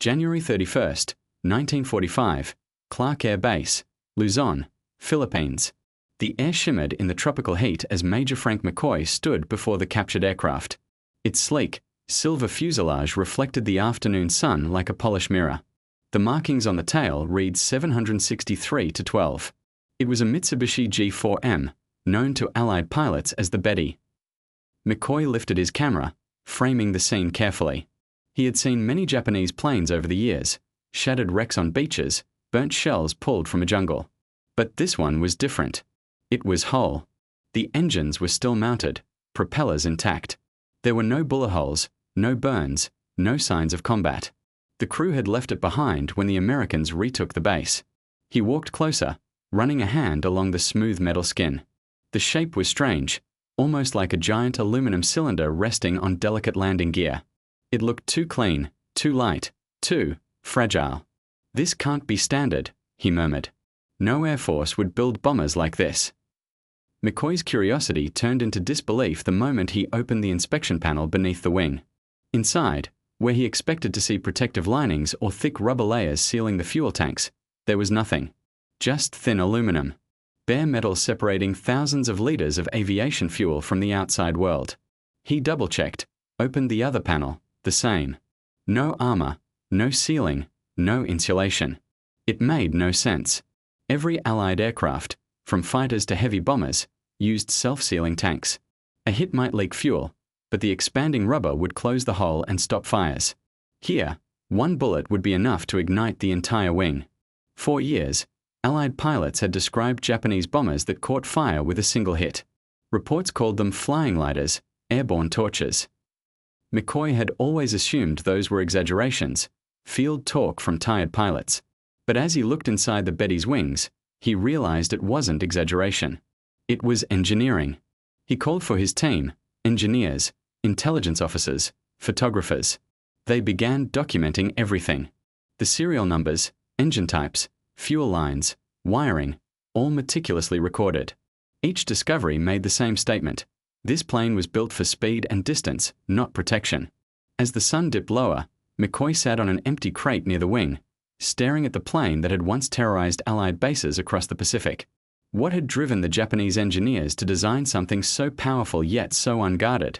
January 31, 1945, Clark Air Base, Luzon, Philippines. The air shimmered in the tropical heat as Major Frank McCoy stood before the captured aircraft. Its sleek, silver fuselage reflected the afternoon sun like a polished mirror. The markings on the tail read 763-12. It was a Mitsubishi G4M, known to Allied pilots as the Betty. McCoy lifted his camera, framing the scene carefully. He had seen many Japanese planes over the years, shattered wrecks on beaches, burnt shells pulled from a jungle. But this one was different. It was whole. The engines were still mounted, propellers intact. There were no bullet holes, no burns, no signs of combat. The crew had left it behind when the Americans retook the base. He walked closer, running a hand along the smooth metal skin. The shape was strange, almost like a giant aluminum cylinder resting on delicate landing gear. It looked too clean, too light, too fragile. "This can't be standard," he murmured. "No Air Force would build bombers like this." McCoy's curiosity turned into disbelief the moment he opened the inspection panel beneath the wing. Inside, where he expected to see protective linings or thick rubber layers sealing the fuel tanks, there was nothing. Just thin aluminum. Bare metal separating thousands of liters of aviation fuel from the outside world. He double-checked, opened the other panel, the same. No armor, no sealing, no insulation. It made no sense. Every Allied aircraft, from fighters to heavy bombers, used self-sealing tanks. A hit might leak fuel, but the expanding rubber would close the hole and stop fires. Here, one bullet would be enough to ignite the entire wing. For years, Allied pilots had described Japanese bombers that caught fire with a single hit. Reports called them flying lighters, airborne torches. McCoy had always assumed those were exaggerations, field talk from tired pilots. But as he looked inside the Betty's wings, he realized it wasn't exaggeration. It was engineering. He called for his team, engineers, intelligence officers, photographers. They began documenting everything. The serial numbers, engine types, fuel lines, wiring, all meticulously recorded. Each discovery made the same statement. This plane was built for speed and distance, not protection. As the sun dipped lower, McCoy sat on an empty crate near the wing, staring at the plane that had once terrorized Allied bases across the Pacific. What had driven the Japanese engineers to design something so powerful yet so unguarded?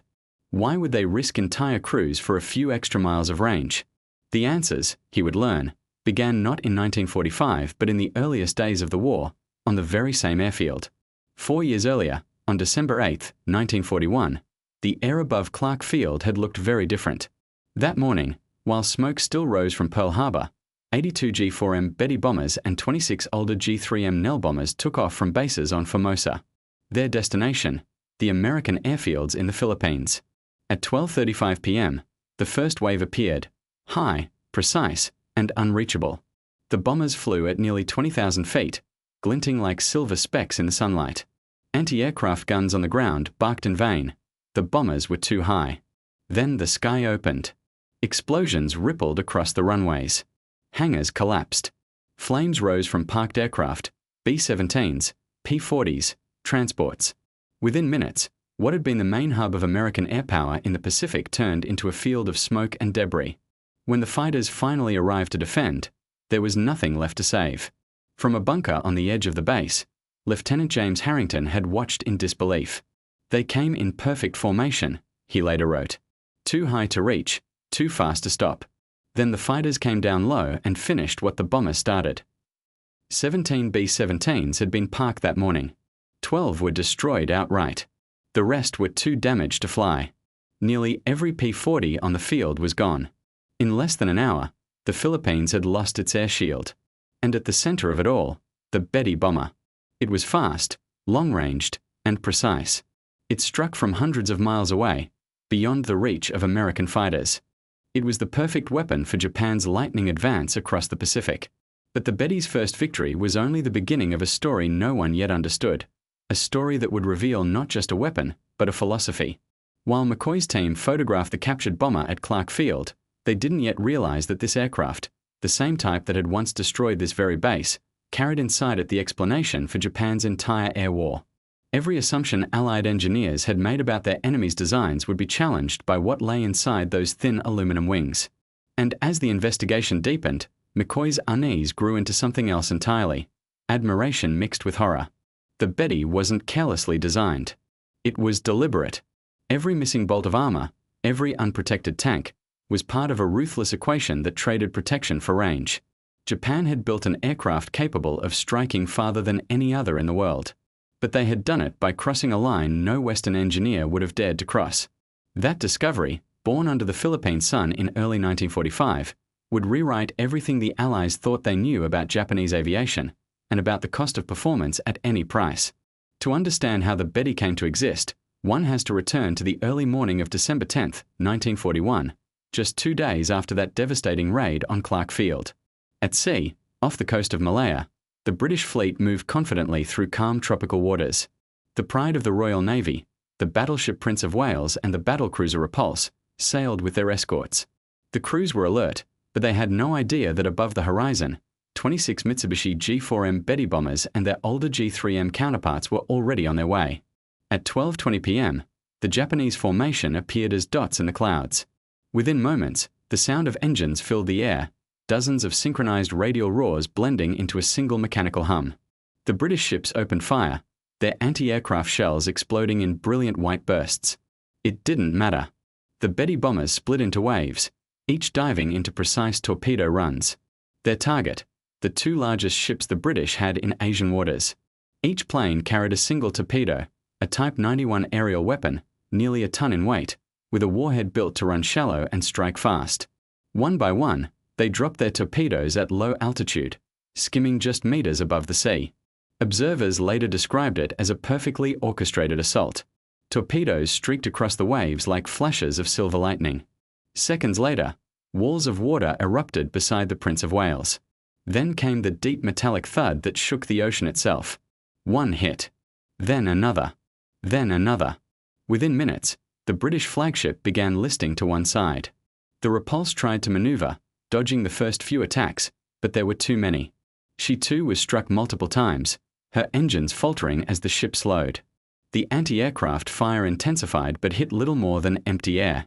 Why would they risk entire crews for a few extra miles of range? The answers, he would learn, began not in 1945 but in the earliest days of the war, on the very same airfield. 4 years earlier, on December 8, 1941, the air above Clark Field had looked very different. That morning, while smoke still rose from Pearl Harbor, 82 G4M Betty bombers and 26 older G3M Nell bombers took off from bases on Formosa. Their destination, the American airfields in the Philippines. At 12:35 p.m., the first wave appeared, high, precise, and unreachable. The bombers flew at nearly 20,000 feet, glinting like silver specks in the sunlight. Anti-aircraft guns on the ground barked in vain. The bombers were too high. Then the sky opened. Explosions rippled across the runways. Hangars collapsed. Flames rose from parked aircraft, B-17s, P-40s, transports. Within minutes, what had been the main hub of American air power in the Pacific turned into a field of smoke and debris. When the fighters finally arrived to defend, there was nothing left to save. From a bunker on the edge of the base, Lieutenant James Harrington had watched in disbelief. "They came in perfect formation," he later wrote. "Too high to reach, too fast to stop." Then the fighters came down low and finished what the bomber started. 17 B-17s had been parked that morning. 12 were destroyed outright. The rest were too damaged to fly. Nearly every P-40 on the field was gone. In less than an hour, the Philippines had lost its air shield. And at the center of it all, the Betty bomber. It was fast, long-ranged, and precise. It struck from hundreds of miles away, beyond the reach of American fighters. It was the perfect weapon for Japan's lightning advance across the Pacific. But the Betty's first victory was only the beginning of a story no one yet understood. A story that would reveal not just a weapon, but a philosophy. While McCoy's team photographed the captured bomber at Clark Field, they didn't yet realize that this aircraft, the same type that had once destroyed this very base, carried inside it the explanation for Japan's entire air war. Every assumption Allied engineers had made about their enemies' designs would be challenged by what lay inside those thin aluminum wings. And as the investigation deepened, McCoy's unease grew into something else entirely: admiration mixed with horror. The Betty wasn't carelessly designed. It was deliberate. Every missing bolt of armor, every unprotected tank, was part of a ruthless equation that traded protection for range. Japan had built an aircraft capable of striking farther than any other in the world. But they had done it by crossing a line no Western engineer would have dared to cross. That discovery, born under the Philippine sun in early 1945, would rewrite everything the Allies thought they knew about Japanese aviation and about the cost of performance at any price. To understand how the Betty came to exist, one has to return to the early morning of December 10, 1941, just 2 days after that devastating raid on Clark Field. At sea, off the coast of Malaya, the British fleet moved confidently through calm tropical waters. The pride of the Royal Navy, the battleship Prince of Wales and the battlecruiser Repulse, sailed with their escorts. The crews were alert, but they had no idea that above the horizon, 26 Mitsubishi G4M Betty bombers and their older G3M counterparts were already on their way. At 12:20 p.m., the Japanese formation appeared as dots in the clouds. Within moments, the sound of engines filled the air, dozens of synchronized radial roars blending into a single mechanical hum. The British ships opened fire, their anti-aircraft shells exploding in brilliant white bursts. It didn't matter. The Betty bombers split into waves, each diving into precise torpedo runs. Their target, the 2 largest ships the British had in Asian waters. Each plane carried a single torpedo, a Type 91 aerial weapon, nearly a ton in weight, with a warhead built to run shallow and strike fast. One by one, they dropped their torpedoes at low altitude, skimming just meters above the sea. Observers later described it as a perfectly orchestrated assault. Torpedoes streaked across the waves like flashes of silver lightning. Seconds later, walls of water erupted beside the Prince of Wales. Then came the deep metallic thud that shook the ocean itself. One hit. Then another. Then another. Within minutes, the British flagship began listing to one side. The Repulse tried to maneuver, dodging the first few attacks, but there were too many. She too was struck multiple times, her engines faltering as the ship slowed. The anti-aircraft fire intensified but hit little more than empty air.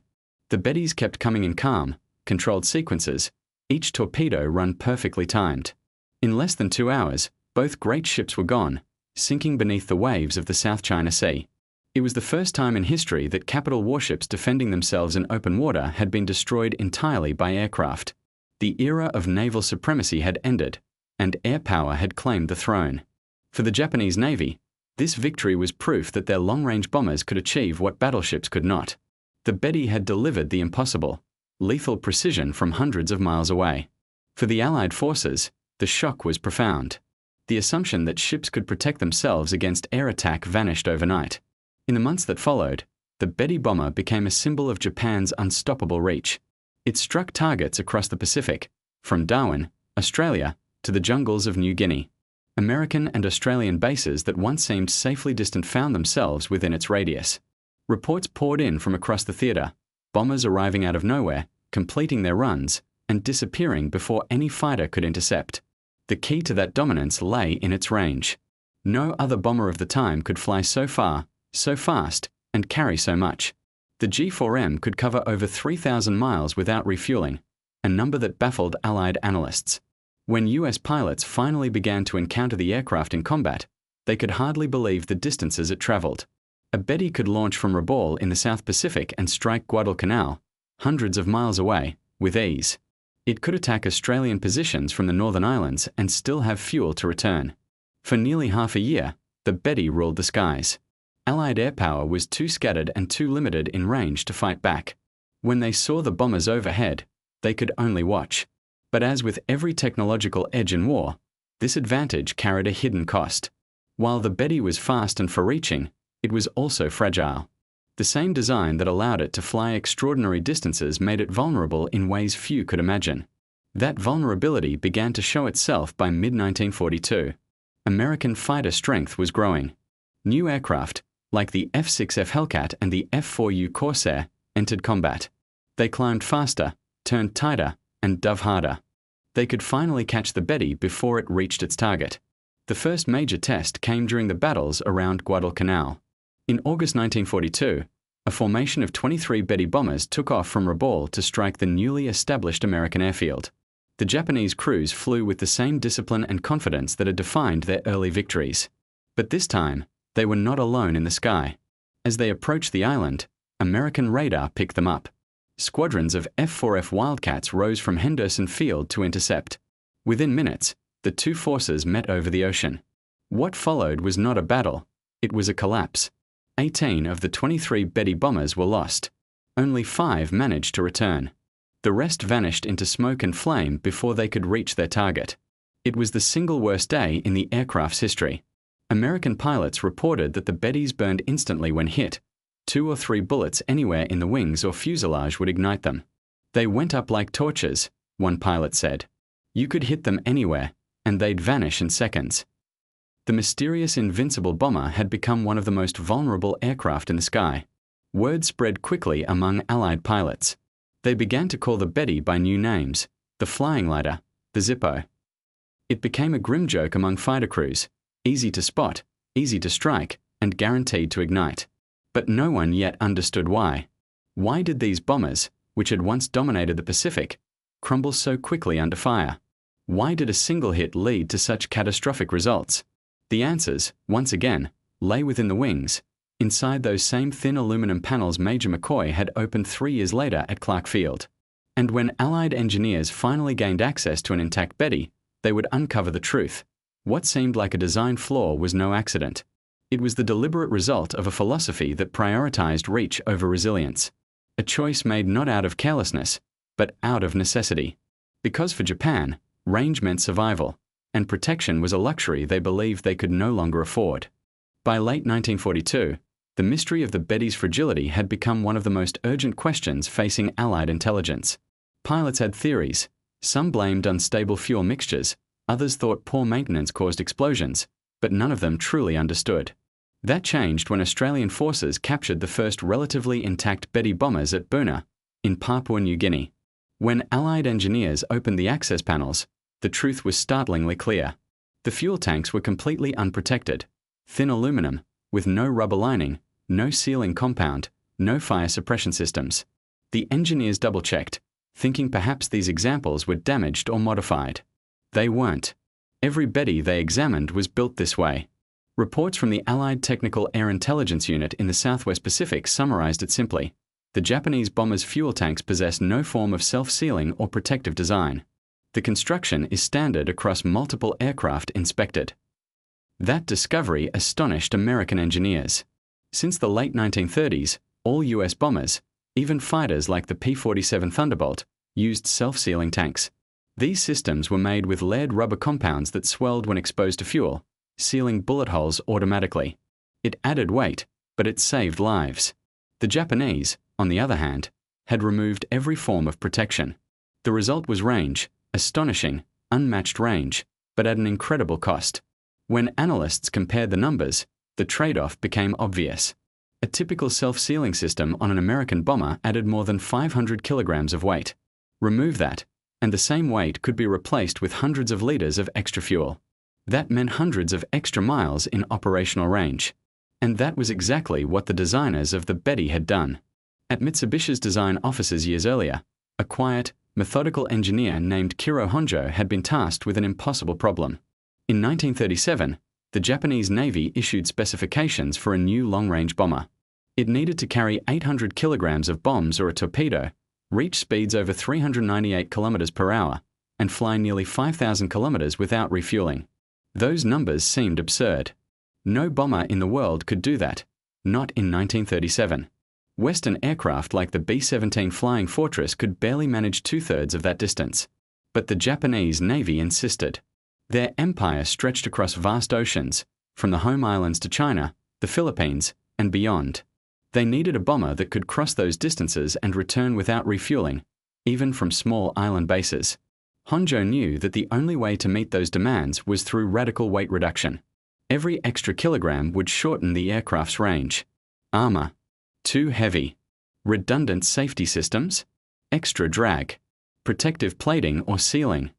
The Bettys kept coming in calm, controlled sequences, each torpedo run perfectly timed. In less than 2 hours, both great ships were gone, sinking beneath the waves of the South China Sea. It was the first time in history that capital warships defending themselves in open water had been destroyed entirely by aircraft. The era of naval supremacy had ended, and air power had claimed the throne. For the Japanese Navy, this victory was proof that their long-range bombers could achieve what battleships could not. The Betty had delivered the impossible, lethal precision from hundreds of miles away. For the Allied forces, the shock was profound. The assumption that ships could protect themselves against air attack vanished overnight. In the months that followed, the Betty bomber became a symbol of Japan's unstoppable reach. It struck targets across the Pacific, from Darwin, Australia, to the jungles of New Guinea. American and Australian bases that once seemed safely distant found themselves within its radius. Reports poured in from across the theater, bombers arriving out of nowhere, completing their runs, and disappearing before any fighter could intercept. The key to that dominance lay in its range. No other bomber of the time could fly so far, so fast, and carry so much. The G4M could cover over 3,000 miles without refueling, a number that baffled Allied analysts. When US pilots finally began to encounter the aircraft in combat, they could hardly believe the distances it traveled. A Betty could launch from Rabaul in the South Pacific and strike Guadalcanal, hundreds of miles away, with ease. It could attack Australian positions from the Northern Islands and still have fuel to return. For nearly half a year, the Betty ruled the skies. Allied air power was too scattered and too limited in range to fight back. When they saw the bombers overhead, they could only watch. But as with every technological edge in war, this advantage carried a hidden cost. While the Betty was fast and far-reaching, it was also fragile. The same design that allowed it to fly extraordinary distances made it vulnerable in ways few could imagine. That vulnerability began to show itself by mid-1942. American fighter strength was growing. New aircraft, like the F-6F Hellcat and the F-4U Corsair, entered combat. They climbed faster, turned tighter, and dove harder. They could finally catch the Betty before it reached its target. The first major test came during the battles around Guadalcanal. In August 1942, A formation of 23 Betty bombers took off from Rabaul to strike the newly established American airfield. The Japanese crews flew with the same discipline and confidence that had defined their early victories. But this time, they were not alone in the sky. As they approached the island, American radar picked them up. Squadrons of F-4F Wildcats rose from Henderson Field to intercept. Within minutes, the two forces met over the ocean. What followed was not a battle, it was a collapse. 18 of the 23 Betty bombers were lost. Only 5 managed to return. The rest vanished into smoke and flame before they could reach their target. It was the single worst day in the aircraft's history. American pilots reported that the Bettys burned instantly when hit. 2 or 3 bullets anywhere in the wings or fuselage would ignite them. They went up like torches, one pilot said. You could hit them anywhere, and they'd vanish in seconds. The mysterious invincible bomber had become one of the most vulnerable aircraft in the sky. Word spread quickly among Allied pilots. They began to call the Betty by new names, the Flying Lighter, the Zippo. It became a grim joke among fighter crews, easy to spot, easy to strike, and guaranteed to ignite. But no one yet understood why. Why did these bombers, which had once dominated the Pacific, crumble so quickly under fire? Why did a single hit lead to such catastrophic results? The answers, once again, lay within the wings, inside those same thin aluminum panels Major McCoy had opened 3 years later at Clark Field. And when Allied engineers finally gained access to an intact Betty, they would uncover the truth. What seemed like a design flaw was no accident. It was the deliberate result of a philosophy that prioritized reach over resilience. A choice made not out of carelessness, but out of necessity. Because for Japan, range meant survival, and protection was a luxury they believed they could no longer afford. By late 1942, the mystery of the Betty's fragility had become one of the most urgent questions facing Allied intelligence. Pilots had theories. Some blamed unstable fuel mixtures, others thought poor maintenance caused explosions, but none of them truly understood. That changed when Australian forces captured the first relatively intact Betty bombers at Buna, in Papua New Guinea. When Allied engineers opened the access panels, the truth was startlingly clear. The fuel tanks were completely unprotected. Thin aluminum, with no rubber lining, no sealing compound, no fire suppression systems. The engineers double-checked, thinking perhaps these examples were damaged or modified. They weren't. Every Betty they examined was built this way. Reports from the Allied Technical Air Intelligence Unit in the Southwest Pacific summarized it simply. The Japanese bombers' fuel tanks possess no form of self-sealing or protective design. The construction is standard across multiple aircraft inspected. That discovery astonished American engineers. Since the late 1930s, all U.S. bombers, even fighters like the P-47 Thunderbolt, used self-sealing tanks. These systems were made with lead rubber compounds that swelled when exposed to fuel, sealing bullet holes automatically. It added weight, but it saved lives. The Japanese, on the other hand, had removed every form of protection. The result was range, astonishing, unmatched range, but at an incredible cost. When analysts compared the numbers, the trade-off became obvious. A typical self-sealing system on an American bomber added more than 500 kilograms of weight. Remove that, and the same weight could be replaced with hundreds of liters of extra fuel. That meant hundreds of extra miles in operational range. And that was exactly what the designers of the Betty had done. At Mitsubishi's design offices years earlier, a quiet, methodical engineer named Kiro Honjo had been tasked with an impossible problem. In 1937, the Japanese Navy issued specifications for a new long-range bomber. It needed to carry 800 kilograms of bombs or a torpedo, reach speeds over 398 kilometers per hour, and fly nearly 5,000 kilometers without refueling. Those numbers seemed absurd. No bomber in the world could do that, not in 1937. Western aircraft like the B-17 Flying Fortress could barely manage 2/3 of that distance. But the Japanese Navy insisted. Their empire stretched across vast oceans, from the home islands to China, the Philippines, and beyond. They needed a bomber that could cross those distances and return without refueling, even from small island bases. Honjo knew that the only way to meet those demands was through radical weight reduction. Every extra kilogram would shorten the aircraft's range. Armor. Too heavy. Redundant safety systems. Extra drag. Protective plating or sealing.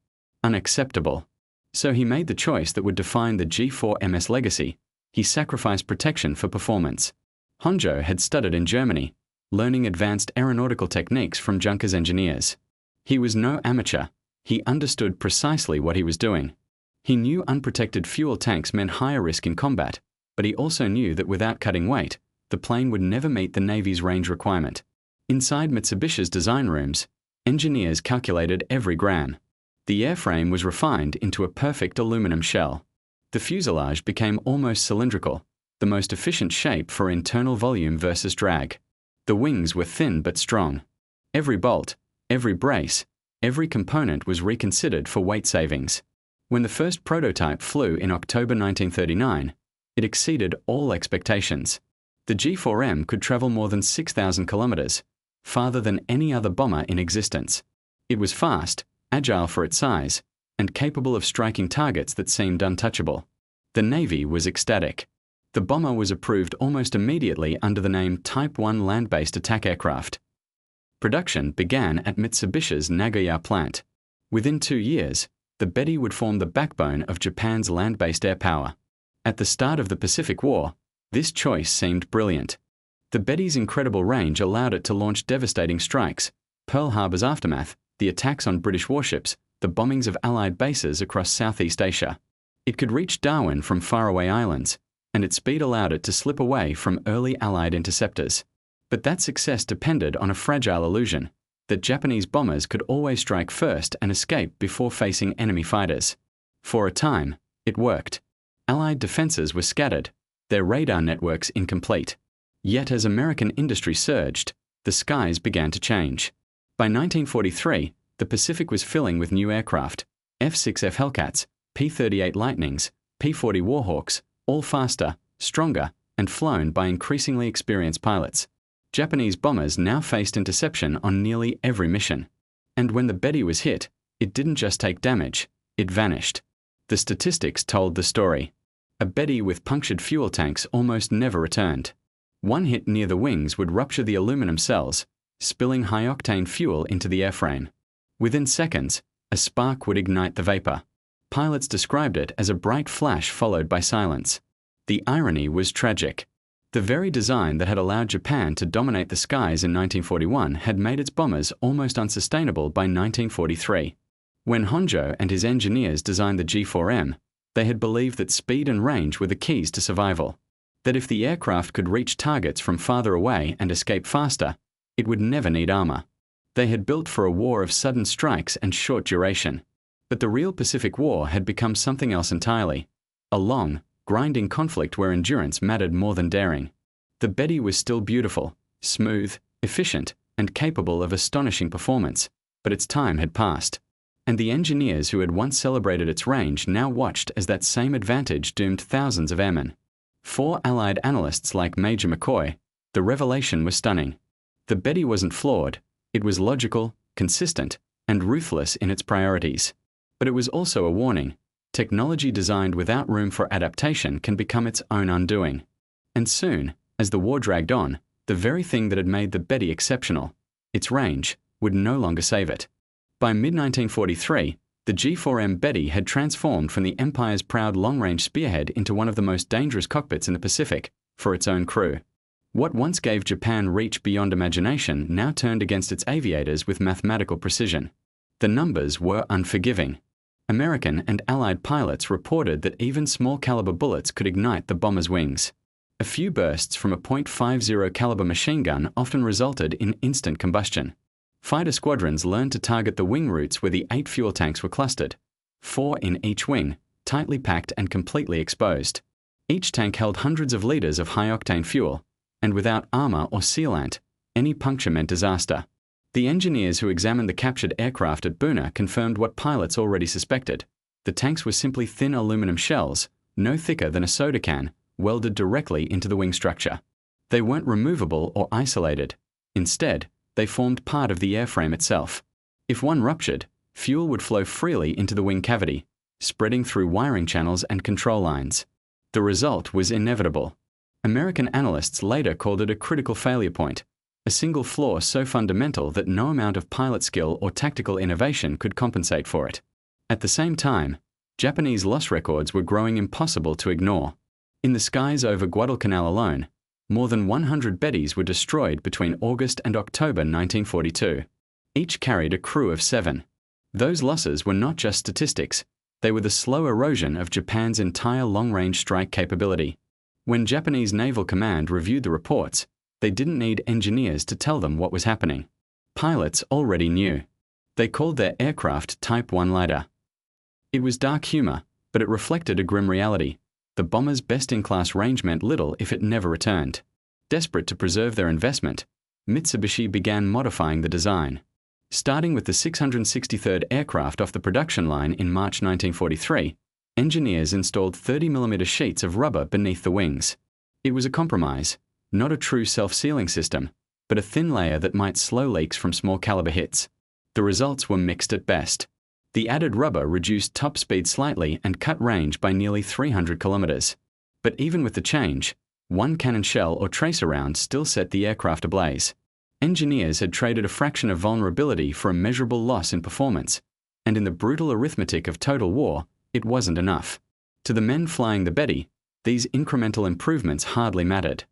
Unacceptable. So he made the choice that would define the G4MS legacy. He sacrificed protection for performance. Honjo had studied in Germany, learning advanced aeronautical techniques from Junkers engineers. He was no amateur. He understood precisely what he was doing. He knew unprotected fuel tanks meant higher risk in combat, but he also knew that without cutting weight, the plane would never meet the Navy's range requirement. Inside Mitsubishi's design rooms, engineers calculated every gram. The airframe was refined into a perfect aluminum shell. The fuselage became almost cylindrical, the most efficient shape for internal volume versus drag. The wings were thin but strong. Every bolt, every brace, every component was reconsidered for weight savings. When the first prototype flew in October 1939, it exceeded all expectations. The G4M could travel more than 6,000 kilometers, farther than any other bomber in existence. It was fast, agile for its size, and capable of striking targets that seemed untouchable. The Navy was ecstatic. The bomber was approved almost immediately under the name Type 1 land-based attack aircraft. Production began at Mitsubishi's Nagoya plant. Within 2 years, the Betty would form the backbone of Japan's land-based air power. At the start of the Pacific War, this choice seemed brilliant. The Betty's incredible range allowed it to launch devastating strikes, Pearl Harbor's aftermath, the attacks on British warships, the bombings of Allied bases across Southeast Asia. It could reach Darwin from faraway islands, and its speed allowed it to slip away from early Allied interceptors. But that success depended on a fragile illusion that Japanese bombers could always strike first and escape before facing enemy fighters. For a time, it worked. Allied defenses were scattered, their radar networks incomplete. Yet as American industry surged, the skies began to change. By 1943, the Pacific was filling with new aircraft, F-6F Hellcats, P-38 Lightnings, P-40 Warhawks, all faster, stronger, and flown by increasingly experienced pilots. Japanese bombers now faced interception on nearly every mission. And when the Betty was hit, it didn't just take damage, it vanished. The statistics told the story. A Betty with punctured fuel tanks almost never returned. One hit near the wings would rupture the aluminum cells, spilling high-octane fuel into the airframe. Within seconds, a spark would ignite the vapor. Pilots described it as a bright flash followed by silence. The irony was tragic. The very design that had allowed Japan to dominate the skies in 1941 had made its bombers almost unsustainable by 1943. When Honjo and his engineers designed the G4M, they had believed that speed and range were the keys to survival. That if the aircraft could reach targets from farther away and escape faster, it would never need armor. They had built for a war of sudden strikes and short duration. But the real Pacific War had become something else entirely. A long, grinding conflict where endurance mattered more than daring. The Betty was still beautiful, smooth, efficient, and capable of astonishing performance, but its time had passed. And the engineers who had once celebrated its range now watched as that same advantage doomed thousands of airmen. For Allied analysts like Major McCoy, the revelation was stunning. The Betty wasn't flawed, it was logical, consistent, and ruthless in its priorities. But it was also a warning. Technology designed without room for adaptation can become its own undoing. And soon, as the war dragged on, the very thing that had made the Betty exceptional, its range, would no longer save it. By mid-1943, the G4M Betty had transformed from the Empire's proud long-range spearhead into one of the most dangerous cockpits in the Pacific, for its own crew. What once gave Japan reach beyond imagination now turned against its aviators with mathematical precision. The numbers were unforgiving. American and Allied pilots reported that even small-caliber bullets could ignite the bomber's wings. A few bursts from a .50 caliber machine gun often resulted in instant combustion. Fighter squadrons learned to target the wing routes where the 8 fuel tanks were clustered, 4 in each wing, tightly packed and completely exposed. Each tank held hundreds of liters of high-octane fuel, and without armor or sealant, any puncture meant disaster. The engineers who examined the captured aircraft at Buna confirmed what pilots already suspected. The tanks were simply thin aluminum shells, no thicker than a soda can, welded directly into the wing structure. They weren't removable or isolated. Instead, they formed part of the airframe itself. If one ruptured, fuel would flow freely into the wing cavity, spreading through wiring channels and control lines. The result was inevitable. American analysts later called it a critical failure point, a single flaw so fundamental that no amount of pilot skill or tactical innovation could compensate for it. At the same time, Japanese loss records were growing impossible to ignore. In the skies over Guadalcanal alone, More than 100 Bettys were destroyed between August and October 1942. Each carried a crew of 7. Those losses were not just statistics, they were the slow erosion of Japan's entire long-range strike capability. When Japanese Naval Command reviewed the reports, they didn't need engineers to tell them what was happening. Pilots already knew. They called their aircraft Type 1 Lighter. It was dark humor, but it reflected a grim reality. The bomber's best-in-class range meant little if it never returned. Desperate to preserve their investment, Mitsubishi began modifying the design. Starting with the 663rd aircraft off the production line in March 1943, engineers installed 30mm sheets of rubber beneath the wings. It was a compromise, not a true self-sealing system, but a thin layer that might slow leaks from small-caliber hits. The results were mixed at best. The added rubber reduced top speed slightly and cut range by nearly 300 kilometers. But even with the change, one cannon shell or tracer round still set the aircraft ablaze. Engineers had traded a fraction of vulnerability for a measurable loss in performance, and in the brutal arithmetic of total war, it wasn't enough. To the men flying the Betty, these incremental improvements hardly mattered.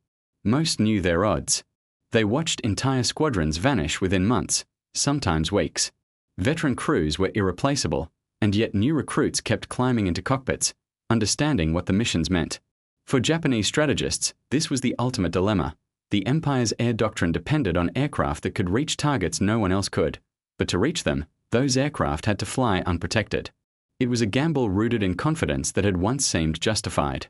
Most knew their odds. They watched entire squadrons vanish within months, sometimes weeks. Veteran crews were irreplaceable, and yet new recruits kept climbing into cockpits, understanding what the missions meant. For Japanese strategists, this was the ultimate dilemma. The Empire's air doctrine depended on aircraft that could reach targets no one else could, but to reach them, those aircraft had to fly unprotected. It was a gamble rooted in confidence that had once seemed justified.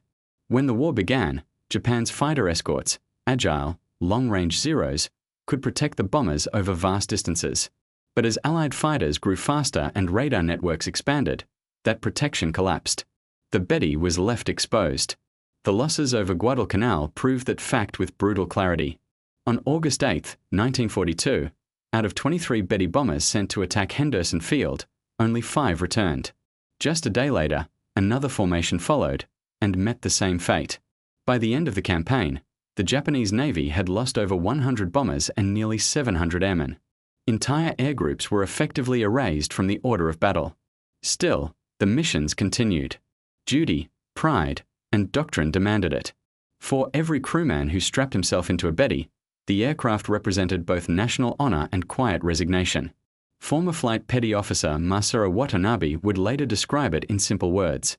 When the war began, Japan's fighter escorts, agile, long-range Zeros, could protect the bombers over vast distances. But as Allied fighters grew faster and radar networks expanded, that protection collapsed. The Betty was left exposed. The losses over Guadalcanal proved that fact with brutal clarity. On August 8, 1942, out of 23 Betty bombers sent to attack Henderson Field, only 5 returned. Just a day later, another formation followed and met the same fate. By the end of the campaign, the Japanese Navy had lost over 100 bombers and nearly 700 airmen. Entire air groups were effectively erased from the order of battle. Still, the missions continued. Duty, pride, and doctrine demanded it. For every crewman who strapped himself into a Betty, the aircraft represented both national honor and quiet resignation. Former Flight Petty Officer Masaru Watanabe would later describe it in simple words.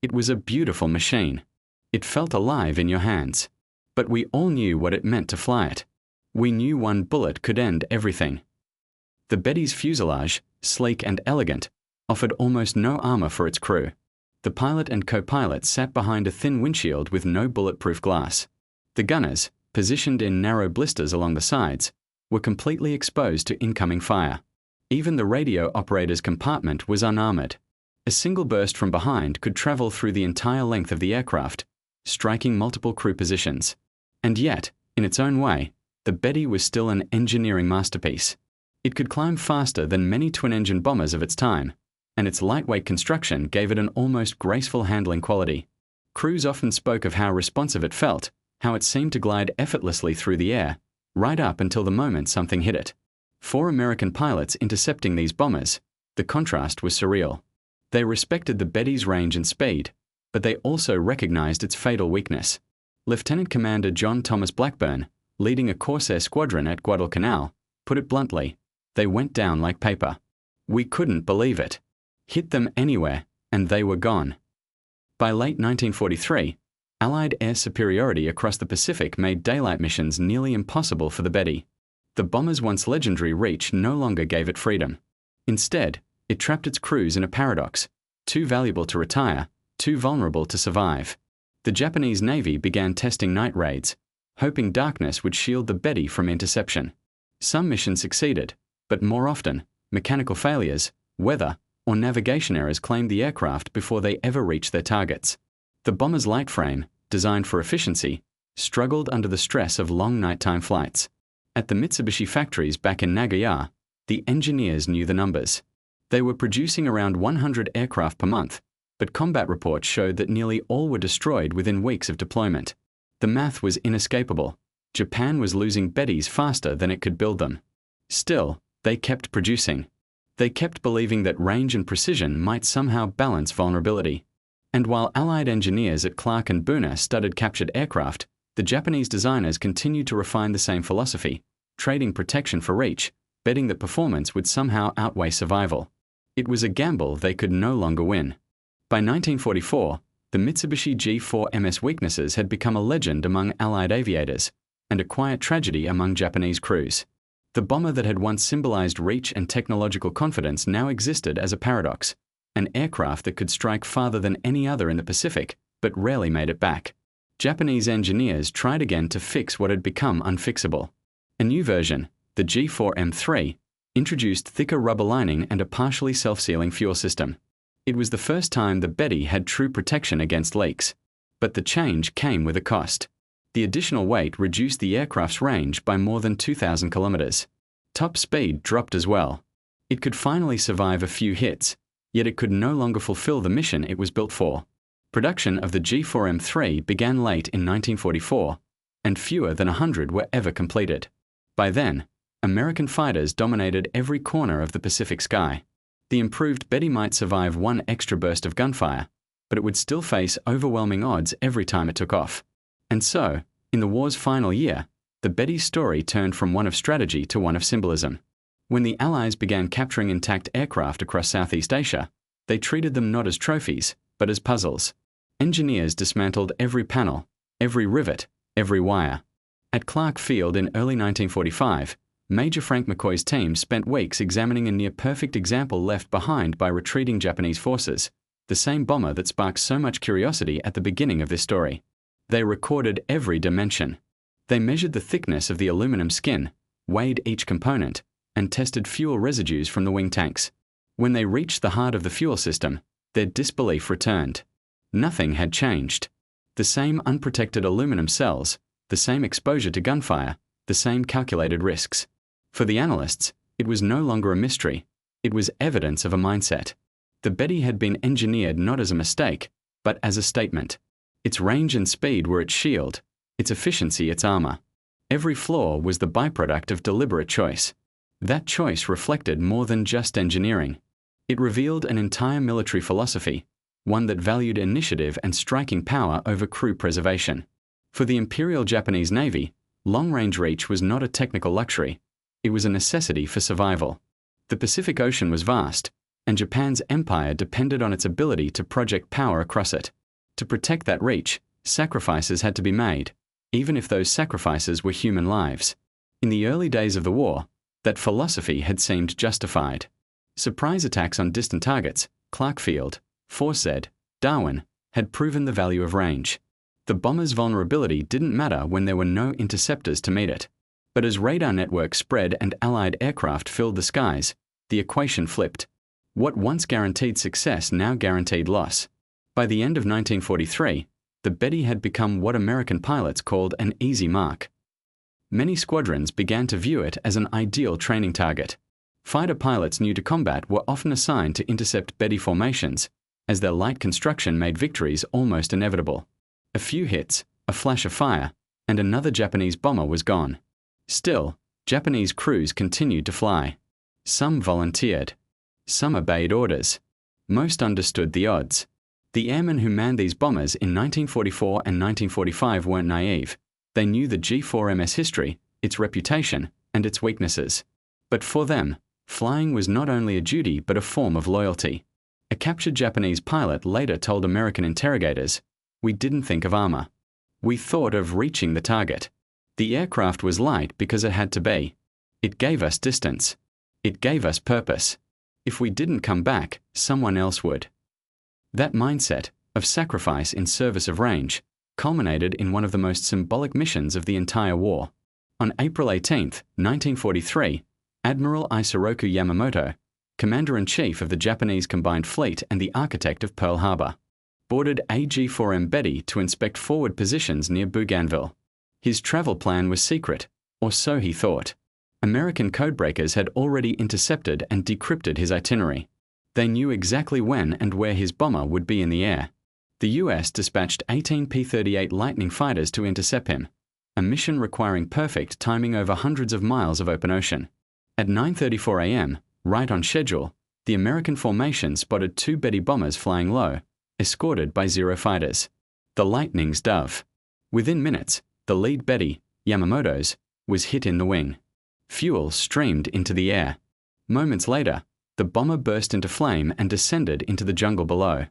It was a beautiful machine. It felt alive in your hands. But we all knew what it meant to fly it. We knew one bullet could end everything. The Betty's fuselage, sleek and elegant, offered almost no armor for its crew. The pilot and co-pilot sat behind a thin windshield with no bulletproof glass. The gunners, positioned in narrow blisters along the sides, were completely exposed to incoming fire. Even the radio operator's compartment was unarmored. A single burst from behind could travel through the entire length of the aircraft, striking multiple crew positions. And yet, in its own way, the Betty was still an engineering masterpiece. It could climb faster than many twin-engine bombers of its time, and its lightweight construction gave it an almost graceful handling quality. Crews often spoke of how responsive it felt, how it seemed to glide effortlessly through the air, right up until the moment something hit it. For American pilots intercepting these bombers, the contrast was surreal. They respected the Betty's range and speed, but they also recognized its fatal weakness. Lieutenant Commander John Thomas Blackburn, leading a Corsair squadron at Guadalcanal, put it bluntly, they went down like paper. We couldn't believe it. Hit them anywhere, and they were gone. By late 1943, Allied air superiority across the Pacific made daylight missions nearly impossible for the Betty. The bomber's once legendary reach no longer gave it freedom. Instead, it trapped its crews in a paradox: too valuable to retire, too vulnerable to survive. The Japanese Navy began testing night raids, hoping darkness would shield the Betty from interception. Some missions succeeded, but more often, mechanical failures, weather, or navigation errors claimed the aircraft before they ever reached their targets. The bomber's light frame, designed for efficiency, struggled under the stress of long nighttime flights. At the Mitsubishi factories back in Nagoya, the engineers knew the numbers. They were producing around 100 aircraft per month, but combat reports showed that nearly all were destroyed within weeks of deployment. The math was inescapable. Japan was losing Bettys faster than it could build them. Still, they kept producing. They kept believing that range and precision might somehow balance vulnerability. And while Allied engineers at Clark and Booner studied captured aircraft, The Japanese designers continued to refine the same philosophy, trading protection for reach, betting that performance would somehow outweigh survival. It was a gamble they could no longer win. By 1944, the Mitsubishi G4MS weaknesses had become a legend among Allied aviators, and a quiet tragedy among Japanese crews. The bomber that had once symbolized reach and technological confidence now existed as a paradox, an aircraft that could strike farther than any other in the Pacific, but rarely made it back. Japanese engineers tried again to fix what had become unfixable. A new version, the G4M3, introduced thicker rubber lining and a partially self-sealing fuel system. It was the first time the Betty had true protection against leaks. But the change came with a cost. The additional weight reduced the aircraft's range by more than 2,000 kilometers. Top speed dropped as well. It could finally survive a few hits, yet it could no longer fulfill the mission it was built for. Production of the G4M3 began late in 1944, and fewer than 100 were ever completed. By then, American fighters dominated every corner of the Pacific sky. The improved Betty might survive one extra burst of gunfire, but it would still face overwhelming odds every time it took off. And so, in the war's final year, the Betty's story turned from one of strategy to one of symbolism. When the Allies began capturing intact aircraft across Southeast Asia, they treated them not as trophies, but as puzzles. Engineers dismantled every panel, every rivet, every wire. At Clark Field in early 1945, Major Frank McCoy's team spent weeks examining a near-perfect example left behind by retreating Japanese forces, the same bomber that sparked so much curiosity at the beginning of this story. They recorded every dimension. They measured the thickness of the aluminum skin, weighed each component, and tested fuel residues from the wing tanks. When they reached the heart of the fuel system, their disbelief returned. Nothing had changed. The same unprotected aluminum cells, the same exposure to gunfire, the same calculated risks. For the analysts, it was no longer a mystery. It was evidence of a mindset. The Betty had been engineered not as a mistake, but as a statement. Its range and speed were its shield, its efficiency its armor. Every flaw was the byproduct of deliberate choice. That choice reflected more than just engineering. It revealed an entire military philosophy, one that valued initiative and striking power over crew preservation. For the Imperial Japanese Navy, long-range reach was not a technical luxury. It was a necessity for survival. The Pacific Ocean was vast, and Japan's empire depended on its ability to project power across it. To protect that reach, sacrifices had to be made, even if those sacrifices were human lives. In the early days of the war, that philosophy had seemed justified. Surprise attacks on distant targets, Clark Field, Forced, Darwin, had proven the value of range. The bomber's vulnerability didn't matter when there were no interceptors to meet it. But as radar networks spread and Allied aircraft filled the skies, the equation flipped. What once guaranteed success now guaranteed loss. By the end of 1943, the Betty had become what American pilots called an easy mark. Many squadrons began to view it as an ideal training target. Fighter pilots new to combat were often assigned to intercept Betty formations, as their light construction made victories almost inevitable. A few hits, a flash of fire, and another Japanese bomber was gone. Still, Japanese crews continued to fly. Some volunteered. Some obeyed orders. Most understood the odds. The airmen who manned these bombers in 1944 and 1945 weren't naive. They knew the G4MS history, its reputation, and its weaknesses. But for them, flying was not only a duty but a form of loyalty. A captured Japanese pilot later told American interrogators, "We didn't think of armor. We thought of reaching the target. The aircraft was light because it had to be. It gave us distance. It gave us purpose. If we didn't come back, someone else would." That mindset, of sacrifice in service of range, culminated in one of the most symbolic missions of the entire war. On April 18, 1943, Admiral Isoroku Yamamoto, Commander-in-Chief of the Japanese Combined Fleet and the architect of Pearl Harbor, boarded AG-4M Betty to inspect forward positions near Bougainville. His travel plan was secret, or so he thought. American codebreakers had already intercepted and decrypted his itinerary. They knew exactly when and where his bomber would be in the air. The US dispatched 18 P-38 Lightning fighters to intercept him, a mission requiring perfect timing over hundreds of miles of open ocean. At 9:34 a.m., right on schedule, the American formation spotted 2 Betty bombers flying low, escorted by 0 fighters. The Lightning's dove. Within minutes, The lead Betty, Yamamoto's, was hit in the wing. Fuel streamed into the air. Moments later, the bomber burst into flame and descended into the jungle below.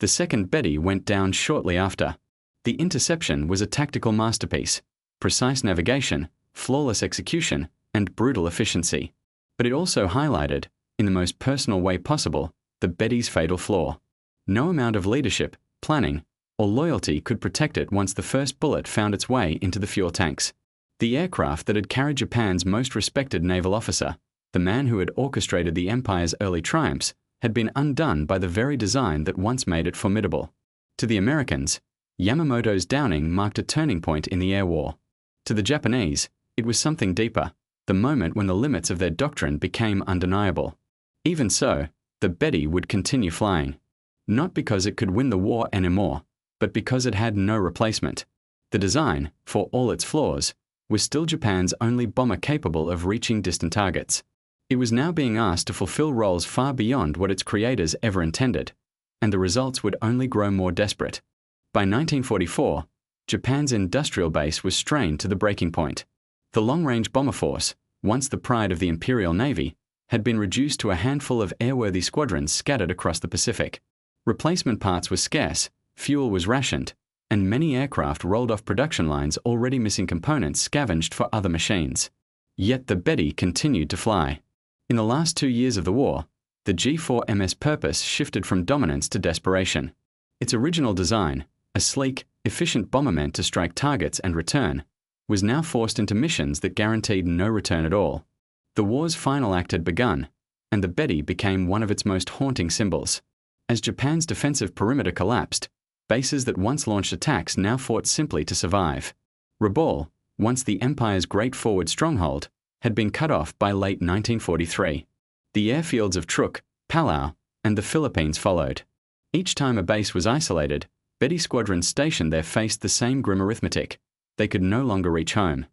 The second Betty went down shortly after. The interception was a tactical masterpiece: precise navigation, flawless execution, and brutal efficiency. But it also highlighted, in the most personal way possible, the Betty's fatal flaw. No amount of leadership, planning, or loyalty could protect it once the first bullet found its way into the fuel tanks. The aircraft that had carried Japan's most respected naval officer, the man who had orchestrated the Empire's early triumphs, had been undone by the very design that once made it formidable. To the Americans, Yamamoto's downing marked a turning point in the air war. To the Japanese, it was something deeper, the moment when the limits of their doctrine became undeniable. Even so, the Betty would continue flying. Not because it could win the war anymore, but because it had no replacement. The design, for all its flaws, was still Japan's only bomber capable of reaching distant targets. It was now being asked to fulfill roles far beyond what its creators ever intended, and the results would only grow more desperate. By 1944, Japan's industrial base was strained to the breaking point. The long-range bomber force, once the pride of the Imperial Navy, had been reduced to a handful of airworthy squadrons scattered across the Pacific. Replacement parts were scarce, fuel was rationed, and many aircraft rolled off production lines already missing components scavenged for other machines. Yet the Betty continued to fly. In the last 2 years of the war, the G4MS purpose shifted from dominance to desperation. Its original design, a sleek, efficient bomber meant to strike targets and return, was now forced into missions that guaranteed no return at all. The war's final act had begun, and the Betty became one of its most haunting symbols. As Japan's defensive perimeter collapsed, bases that once launched attacks now fought simply to survive. Rabaul, once the Empire's great forward stronghold, had been cut off by late 1943. The airfields of Truk, Palau, and the Philippines followed. Each time a base was isolated, Betty squadrons stationed there faced the same grim arithmetic. They could no longer reach home.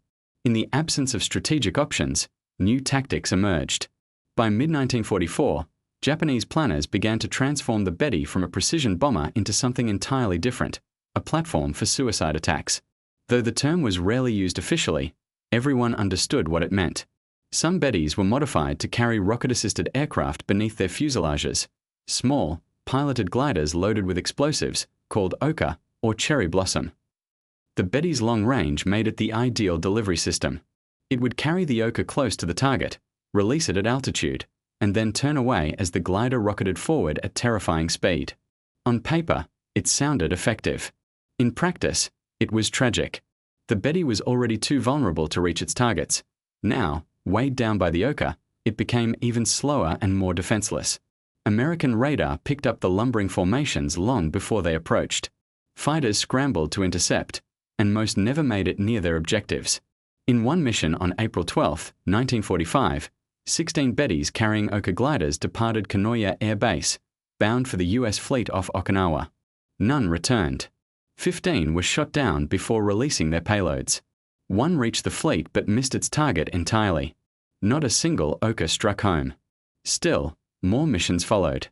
In the absence of strategic options, new tactics emerged. By mid-1944, Japanese planners began to transform the Betty from a precision bomber into something entirely different, a platform for suicide attacks. Though the term was rarely used officially, everyone understood what it meant. Some Bettys were modified to carry rocket-assisted aircraft beneath their fuselages, small, piloted gliders loaded with explosives, called Oka or Cherry Blossom. The Betty's long range made it the ideal delivery system. It would carry the Oka close to the target, release it at altitude, and then turn away as the glider rocketed forward at terrifying speed. On paper, it sounded effective. In practice, it was tragic. The Betty was already too vulnerable to reach its targets. Now, weighed down by the Oka, it became even slower and more defenseless. American radar picked up the lumbering formations long before they approached. Fighters scrambled to intercept, and most never made it near their objectives. In one mission on April 12, 1945, 16 Bettys carrying Oka gliders departed Kanoya Air Base, bound for the U.S. fleet off Okinawa. None returned. 15 were shot down before releasing their payloads. One reached the fleet but missed its target entirely. Not a single Oka struck home. Still, more missions followed.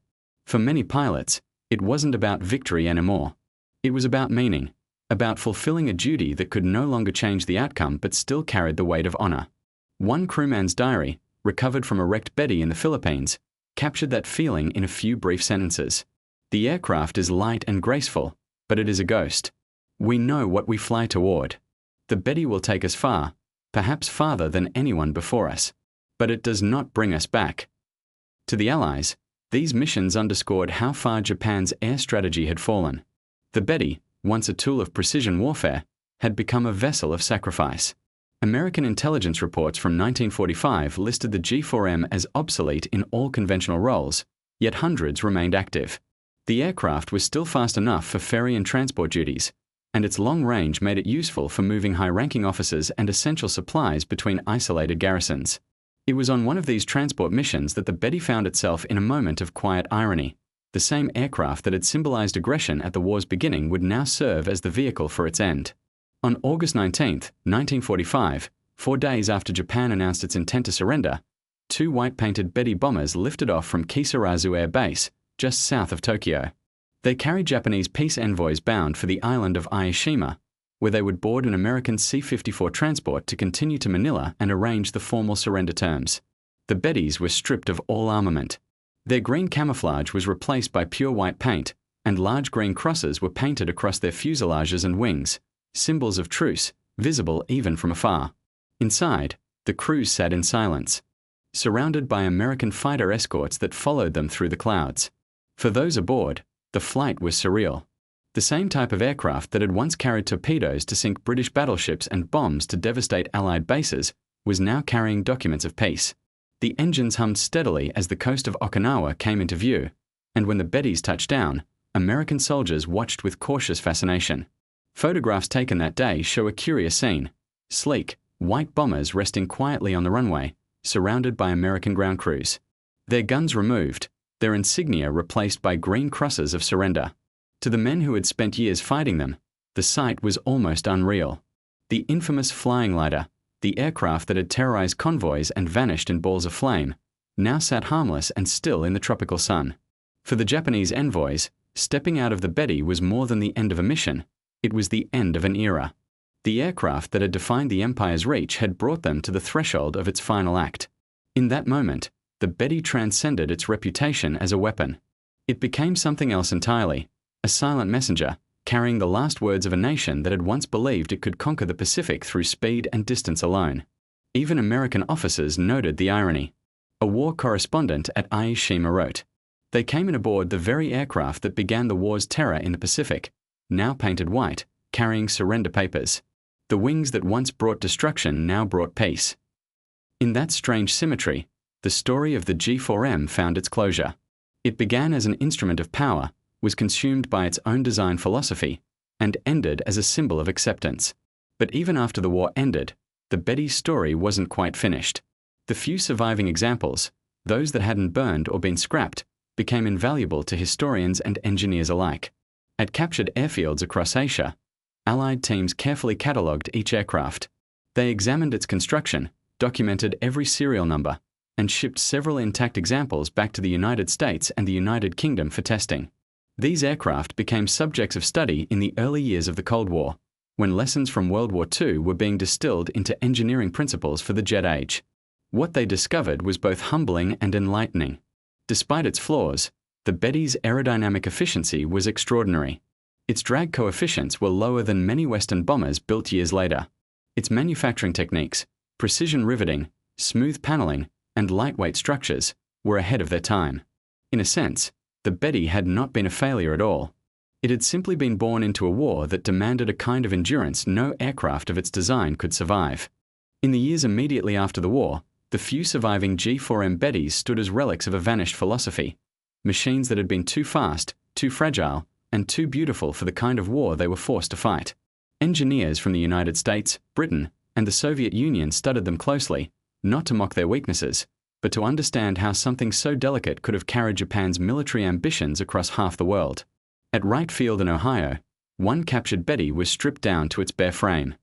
For many pilots, it wasn't about victory anymore. It was about meaning, about fulfilling a duty that could no longer change the outcome but still carried the weight of honor. One crewman's diary, recovered from a wrecked Betty in the Philippines, captured that feeling in a few brief sentences. The aircraft is light and graceful, but it is a ghost. We know what we fly toward. The Betty will take us far, perhaps farther than anyone before us, but it does not bring us back. To the Allies, these missions underscored how far Japan's air strategy had fallen. The Betty, once a tool of precision warfare, had become a vessel of sacrifice. American intelligence reports from 1945 listed the G4M as obsolete in all conventional roles, yet hundreds remained active. The aircraft was still fast enough for ferry and transport duties, and its long range made it useful for moving high-ranking officers and essential supplies between isolated garrisons. It was on one of these transport missions that the Betty found itself in a moment of quiet irony. The same aircraft that had symbolized aggression at the war's beginning would now serve as the vehicle for its end. On August 19, 1945, 4 days after Japan announced its intent to surrender, 2 white-painted Betty bombers lifted off from Kisarazu Air Base, just south of Tokyo. They carried Japanese peace envoys bound for the island of Aishima, where they would board an American C-54 transport to continue to Manila and arrange the formal surrender terms. The Bettys were stripped of all armament. Their green camouflage was replaced by pure white paint, and large green crosses were painted across their fuselages and wings, symbols of truce, visible even from afar. Inside, the crews sat in silence, surrounded by American fighter escorts that followed them through the clouds. For those aboard, the flight was surreal. The same type of aircraft that had once carried torpedoes to sink British battleships and bombs to devastate Allied bases was now carrying documents of peace. The engines hummed steadily as the coast of Okinawa came into view, and when the Bettys touched down, American soldiers watched with cautious fascination. Photographs taken that day show a curious scene: sleek, white bombers resting quietly on the runway, surrounded by American ground crews. Their guns removed, their insignia replaced by green crosses of surrender. To the men who had spent years fighting them, the sight was almost unreal. The infamous flying lighter, the aircraft that had terrorized convoys and vanished in balls of flame, now sat harmless and still in the tropical sun. For the Japanese envoys, stepping out of the Betty was more than the end of a mission, it was the end of an era. The aircraft that had defined the Empire's reach had brought them to the threshold of its final act. In that moment, the Betty transcended its reputation as a weapon. It became something else entirely, a silent messenger, carrying the last words of a nation that had once believed it could conquer the Pacific through speed and distance alone. Even American officers noted the irony. A war correspondent at Aishima wrote, "They came in aboard the very aircraft that began the war's terror in the Pacific, now painted white, carrying surrender papers. The wings that once brought destruction now brought peace." In that strange symmetry, the story of the G4M found its closure. It began as an instrument of power, was consumed by its own design philosophy, and ended as a symbol of acceptance. But even after the war ended, the Betty's story wasn't quite finished. The few surviving examples, those that hadn't burned or been scrapped, became invaluable to historians and engineers alike. At captured airfields across Asia, Allied teams carefully catalogued each aircraft. They examined its construction, documented every serial number, and shipped several intact examples back to the United States and the United Kingdom for testing. These aircraft became subjects of study in the early years of the Cold War, when lessons from World War II were being distilled into engineering principles for the jet age. What they discovered was both humbling and enlightening. Despite its flaws, the Betty's aerodynamic efficiency was extraordinary. Its drag coefficients were lower than many Western bombers built years later. Its manufacturing techniques, precision riveting, smooth paneling, and lightweight structures were ahead of their time. In a sense, the Betty had not been a failure at all. It had simply been born into a war that demanded a kind of endurance no aircraft of its design could survive. In the years immediately after the war, the few surviving G4M Bettys stood as relics of a vanished philosophy, machines that had been too fast, too fragile, and too beautiful for the kind of war they were forced to fight. Engineers from the United States, Britain, and the Soviet Union studied them closely, not to mock their weaknesses, but to understand how something so delicate could have carried Japan's military ambitions across half the world. At Wright Field in Ohio, one captured Betty was stripped down to its bare frame.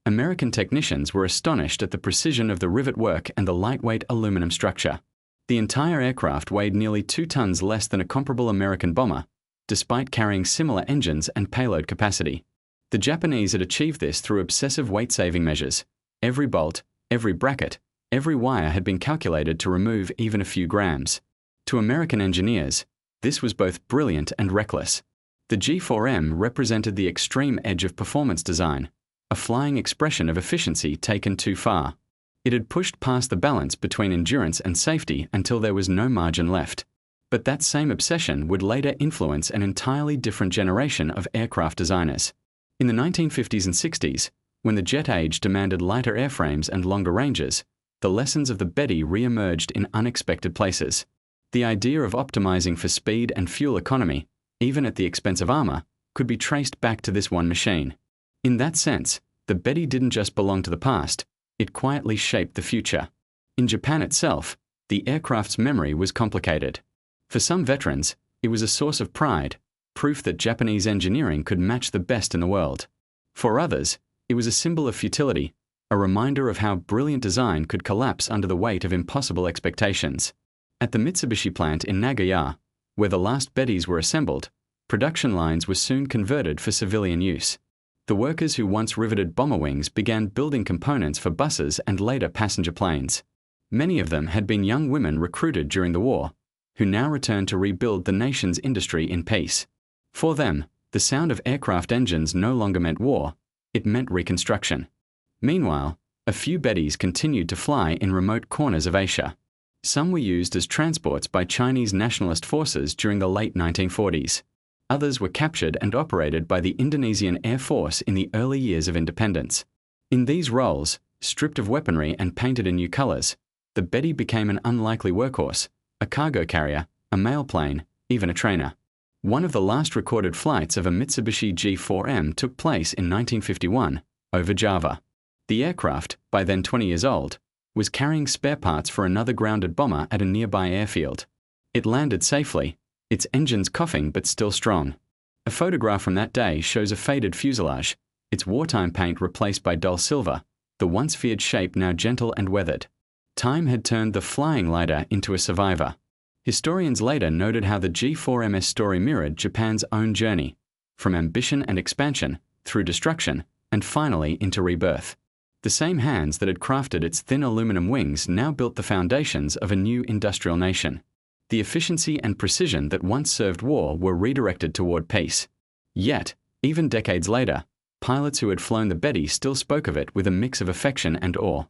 American technicians were astonished at the precision of the rivet work and the lightweight aluminum structure. The entire aircraft weighed nearly 2 tons less than a comparable American bomber, despite carrying similar engines and payload capacity. The Japanese had achieved this through obsessive weight-saving measures. Every bolt, every bracket, every wire had been calculated to remove even a few grams. To American engineers, this was both brilliant and reckless. The G4M represented the extreme edge of performance design, a flying expression of efficiency taken too far. It had pushed past the balance between endurance and safety until there was no margin left. But that same obsession would later influence an entirely different generation of aircraft designers. In the 1950s and 60s, when the jet age demanded lighter airframes and longer ranges, the lessons of the Betty re-emerged in unexpected places. The idea of optimizing for speed and fuel economy, even at the expense of armor, could be traced back to this one machine. In that sense, the Betty didn't just belong to the past, it quietly shaped the future. In Japan itself, the aircraft's memory was complicated. For some veterans, it was a source of pride, proof that Japanese engineering could match the best in the world. For others, it was a symbol of futility, a reminder of how brilliant design could collapse under the weight of impossible expectations. At the Mitsubishi plant in Nagoya, where the last Bettys were assembled, production lines were soon converted for civilian use. The workers who once riveted bomber wings began building components for buses and later passenger planes. Many of them had been young women recruited during the war, who now returned to rebuild the nation's industry in peace. For them, the sound of aircraft engines no longer meant war, it meant reconstruction. Meanwhile, a few Bettys continued to fly in remote corners of Asia. Some were used as transports by Chinese nationalist forces during the late 1940s. Others were captured and operated by the Indonesian Air Force in the early years of independence. In these roles, stripped of weaponry and painted in new colors, the Betty became an unlikely workhorse, a cargo carrier, a mail plane, even a trainer. One of the last recorded flights of a Mitsubishi G4M took place in 1951, over Java. The aircraft, by then 20 years old, was carrying spare parts for another grounded bomber at a nearby airfield. It landed safely, its engines coughing but still strong. A photograph from that day shows a faded fuselage, its wartime paint replaced by dull silver, the once feared shape now gentle and weathered. Time had turned the flying lighter into a survivor. Historians later noted how the G4MS story mirrored Japan's own journey, from ambition and expansion, through destruction, and finally into rebirth. The same hands that had crafted its thin aluminum wings now built the foundations of a new industrial nation. The efficiency and precision that once served war were redirected toward peace. Yet, even decades later, pilots who had flown the Betty still spoke of it with a mix of affection and awe.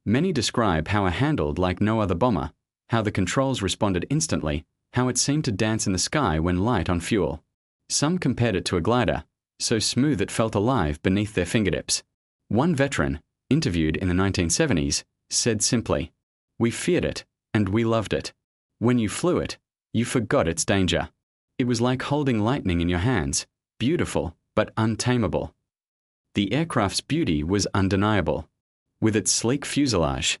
Many describe how it handled like no other bomber, how the controls responded instantly, how it seemed to dance in the sky when light on fuel. Some compared it to a glider, so smooth it felt alive beneath their fingertips. One veteran, interviewed in the 1970s, said simply, "We feared it, and we loved it. When you flew it, you forgot its danger. It was like holding lightning in your hands, beautiful but untamable." The aircraft's beauty was undeniable. With its sleek fuselage,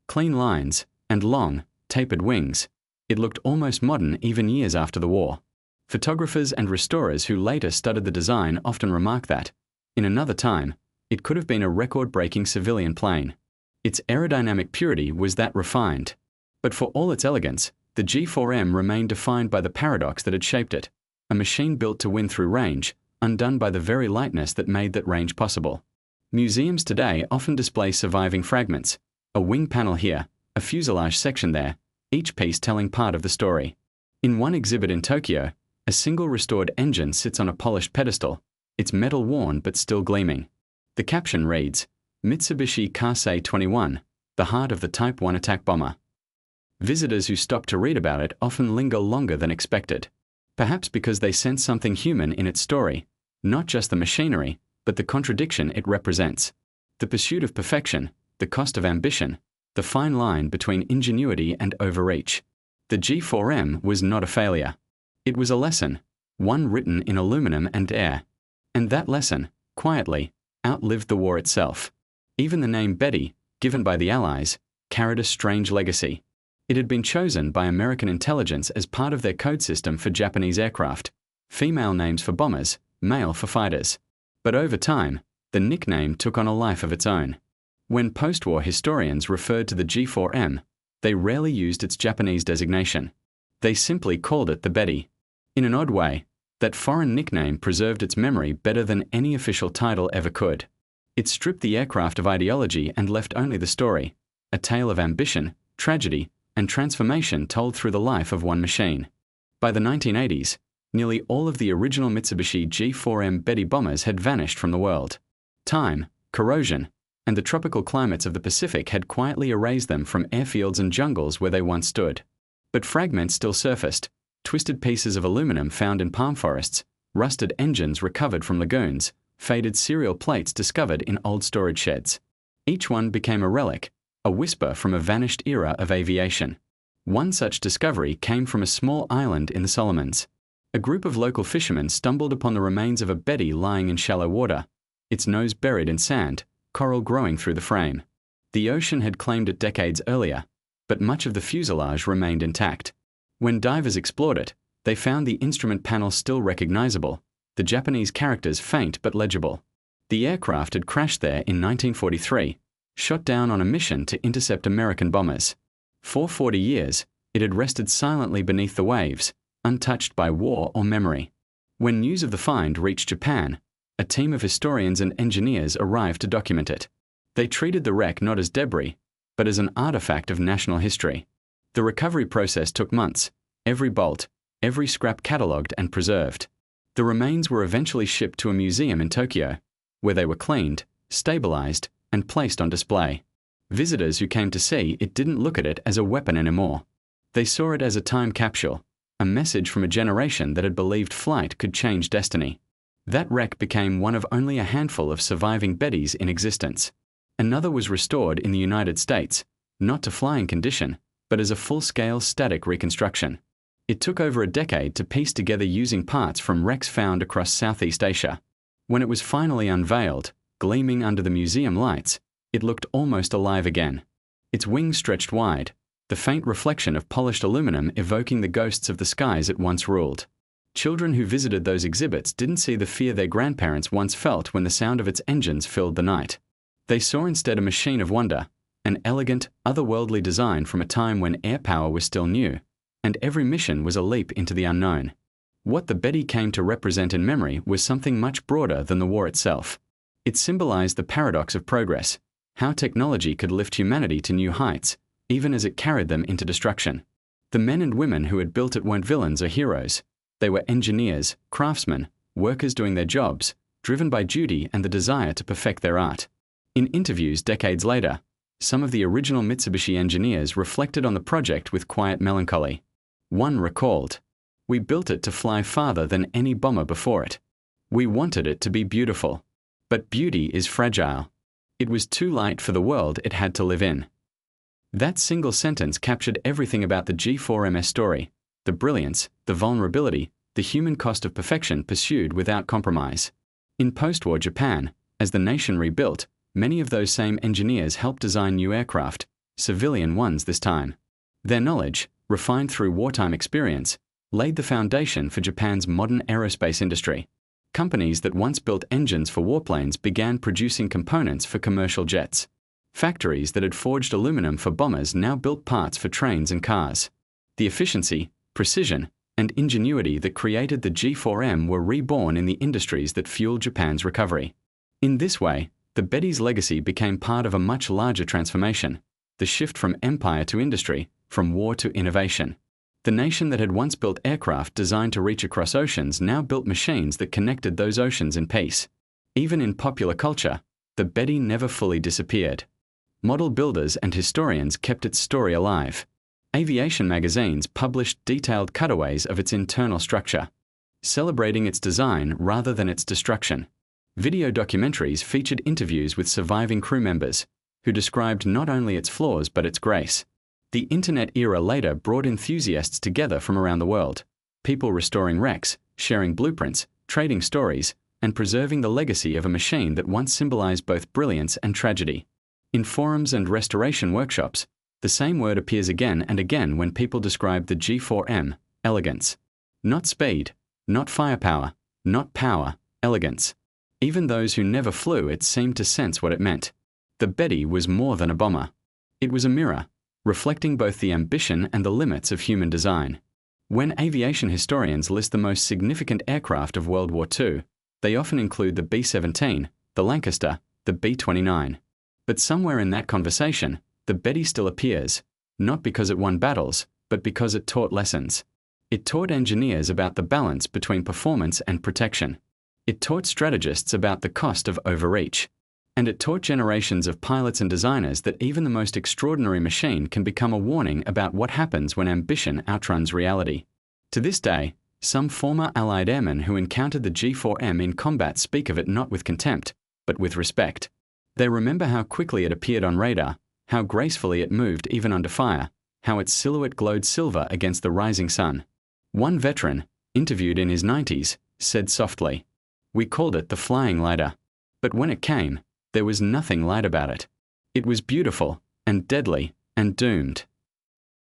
clean lines, and long, tapered wings, it looked almost modern even years after the war. Photographers and restorers who later studied the design often remark that, in another time, it could have been a record-breaking civilian plane. Its aerodynamic purity was that refined. But for all its elegance, the G4M remained defined by the paradox that had shaped it, a machine built to win through range, undone by the very lightness that made that range possible. Museums today often display surviving fragments, a wing panel here, a fuselage section there, each piece telling part of the story. In one exhibit in Tokyo, a single restored engine sits on a polished pedestal, its metal worn but still gleaming. The caption reads, "Mitsubishi Kasei 21, the heart of the Type 1 attack bomber." Visitors who stop to read about it often linger longer than expected, perhaps because they sense something human in its story, not just the machinery, but the contradiction it represents. The pursuit of perfection, the cost of ambition, the fine line between ingenuity and overreach. The G4M was not a failure. It was a lesson, one written in aluminum and air. And that lesson, quietly, outlived the war itself. Even the name Betty, given by the Allies, carried a strange legacy. It had been chosen by American intelligence as part of their code system for Japanese aircraft, female names for bombers, male for fighters. But over time, the nickname took on a life of its own. When post-war historians referred to the G4M, they rarely used its Japanese designation. They simply called it the Betty. In an odd way, that foreign nickname preserved its memory better than any official title ever could. It stripped the aircraft of ideology and left only the story, a tale of ambition, tragedy, and transformation told through the life of one machine. By the 1980s, nearly all of the original Mitsubishi G4M Betty bombers had vanished from the world. Time, corrosion, and the tropical climates of the Pacific had quietly erased them from airfields and jungles where they once stood. But fragments still surfaced, twisted pieces of aluminum found in palm forests, rusted engines recovered from lagoons, faded cereal plates discovered in old storage sheds. Each one became a relic, a whisper from a vanished era of aviation. One such discovery came from a small island in the Solomons. A group of local fishermen stumbled upon the remains of a Betty lying in shallow water, its nose buried in sand, coral growing through the frame. The ocean had claimed it decades earlier, but much of the fuselage remained intact. When divers explored it, they found the instrument panel still recognizable, the Japanese characters faint but legible. The aircraft had crashed there in 1943, shot down on a mission to intercept American bombers. For 40 years, it had rested silently beneath the waves, untouched by war or memory. When news of the find reached Japan, A team of historians and engineers arrived to document it. They treated the wreck not as debris, but as an artifact of national history. The recovery process took months, every bolt, every scrap catalogued and preserved. The remains were eventually shipped to a museum in Tokyo, where they were cleaned, stabilized, and placed on display. Visitors who came to see it didn't look at it as a weapon anymore. They saw it as a time capsule, a message from a generation that had believed flight could change destiny. That wreck became one of only a handful of surviving Bettys in existence. Another was restored in the United States, not to flying condition, but as a full-scale static reconstruction. It took over a decade to piece together using parts from wrecks found across Southeast Asia. When it was finally unveiled, gleaming under the museum lights, it looked almost alive again. Its wings stretched wide, the faint reflection of polished aluminum evoking the ghosts of the skies it once ruled. Children who visited those exhibits didn't see the fear their grandparents once felt when the sound of its engines filled the night. They saw instead a machine of wonder, an elegant, otherworldly design from a time when air power was still new, and every mission was a leap into the unknown. What the Betty came to represent in memory was something much broader than the war itself. It symbolized the paradox of progress, how technology could lift humanity to new heights, even as it carried them into destruction. The men and women who had built it weren't villains or heroes. They were engineers, craftsmen, workers doing their jobs, driven by duty and the desire to perfect their art. In interviews decades later, some of the original Mitsubishi engineers reflected on the project with quiet melancholy. One recalled, "We built it to fly farther than any bomber before it. We wanted it to be beautiful. But beauty is fragile. It was too light for the world it had to live in." That single sentence captured everything about the G4MS story: the brilliance, the vulnerability, the human cost of perfection pursued without compromise. In post-war Japan, as the nation rebuilt, many of those same engineers helped design new aircraft, civilian ones this time. Their knowledge, refined through wartime experience, laid the foundation for Japan's modern aerospace industry. Companies that once built engines for warplanes began producing components for commercial jets. Factories that had forged aluminum for bombers now built parts for trains and cars. The efficiency, precision, and ingenuity that created the G4M were reborn in the industries that fueled Japan's recovery. In this way, the Betty's legacy became part of a much larger transformation: the shift from empire to industry, from war to innovation. The nation that had once built aircraft designed to reach across oceans now built machines that connected those oceans in peace. Even in popular culture, the Betty never fully disappeared. Model builders and historians kept its story alive. Aviation magazines published detailed cutaways of its internal structure, celebrating its design rather than its destruction. Video documentaries featured interviews with surviving crew members, who described not only its flaws but its grace. The internet era later brought enthusiasts together from around the world, people restoring wrecks, sharing blueprints, trading stories, and preserving the legacy of a machine that once symbolized both brilliance and tragedy. In forums and restoration workshops, the same word appears again and again when people describe the G4M: elegance. Not speed, not firepower, not power, elegance. Even those who never flew it seemed to sense what it meant. The Betty was more than a bomber. It was a mirror, reflecting both the ambition and the limits of human design. When aviation historians list the most significant aircraft of World War II, they often include the B-17, the Lancaster, the B-29. But somewhere in that conversation, the Betty still appears, not because it won battles, but because it taught lessons. It taught engineers about the balance between performance and protection. It taught strategists about the cost of overreach. And it taught generations of pilots and designers that even the most extraordinary machine can become a warning about what happens when ambition outruns reality. To this day, some former Allied airmen who encountered the G4M in combat speak of it not with contempt, but with respect. They remember how quickly it appeared on radar, how gracefully it moved even under fire, how its silhouette glowed silver against the rising sun. One veteran, interviewed in his 90s, said softly, "We called it the flying lighter. But when it came, there was nothing light about it. It was beautiful, and deadly, and doomed."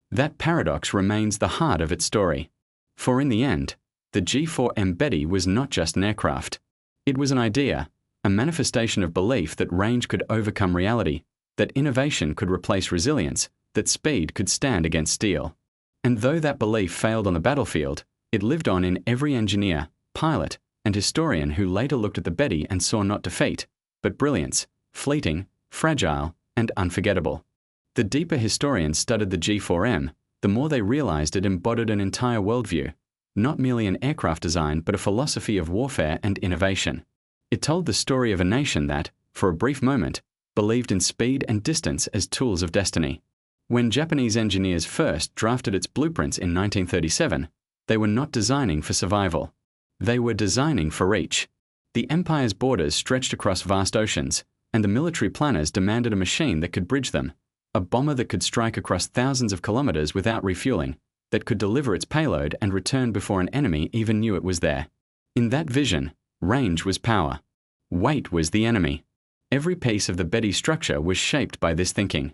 That paradox remains the heart of its story. For in the end, the G4M Betty was not just an aircraft. It was an idea, a manifestation of belief that range could overcome reality, that innovation could replace resilience, that speed could stand against steel. And though that belief failed on the battlefield, it lived on in every engineer, pilot, and historian who later looked at the Betty and saw not defeat, but brilliance, fleeting, fragile, and unforgettable. The deeper historians studied the G4M, the more they realized it embodied an entire worldview, not merely an aircraft design but a philosophy of warfare and innovation. It told the story of a nation that, for a brief moment, believed in speed and distance as tools of destiny. When Japanese engineers first drafted its blueprints in 1937, they were not designing for survival. They were designing for reach. The empire's borders stretched across vast oceans, and the military planners demanded a machine that could bridge them, a bomber that could strike across thousands of kilometers without refueling, that could deliver its payload and return before an enemy even knew it was there. In that vision, range was power. Weight was the enemy. Every piece of the Betty structure was shaped by this thinking.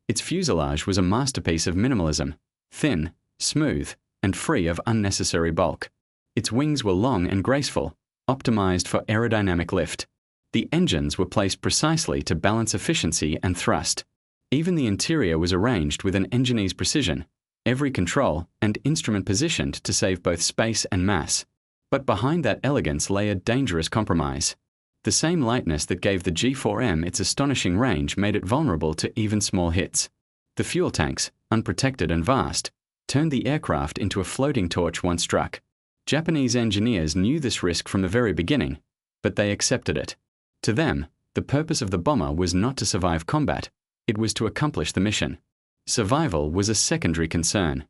Its fuselage was a masterpiece of minimalism, thin, smooth, and free of unnecessary bulk. Its wings were long and graceful, optimized for aerodynamic lift. The engines were placed precisely to balance efficiency and thrust. Even the interior was arranged with an engineer's precision, every control and instrument positioned to save both space and mass. But behind that elegance lay a dangerous compromise. The same lightness that gave the G4M its astonishing range made it vulnerable to even small hits. The fuel tanks, unprotected and vast, turned the aircraft into a floating torch once struck. Japanese engineers knew this risk from the very beginning, but they accepted it. To them, the purpose of the bomber was not to survive combat, it was to accomplish the mission. Survival was a secondary concern.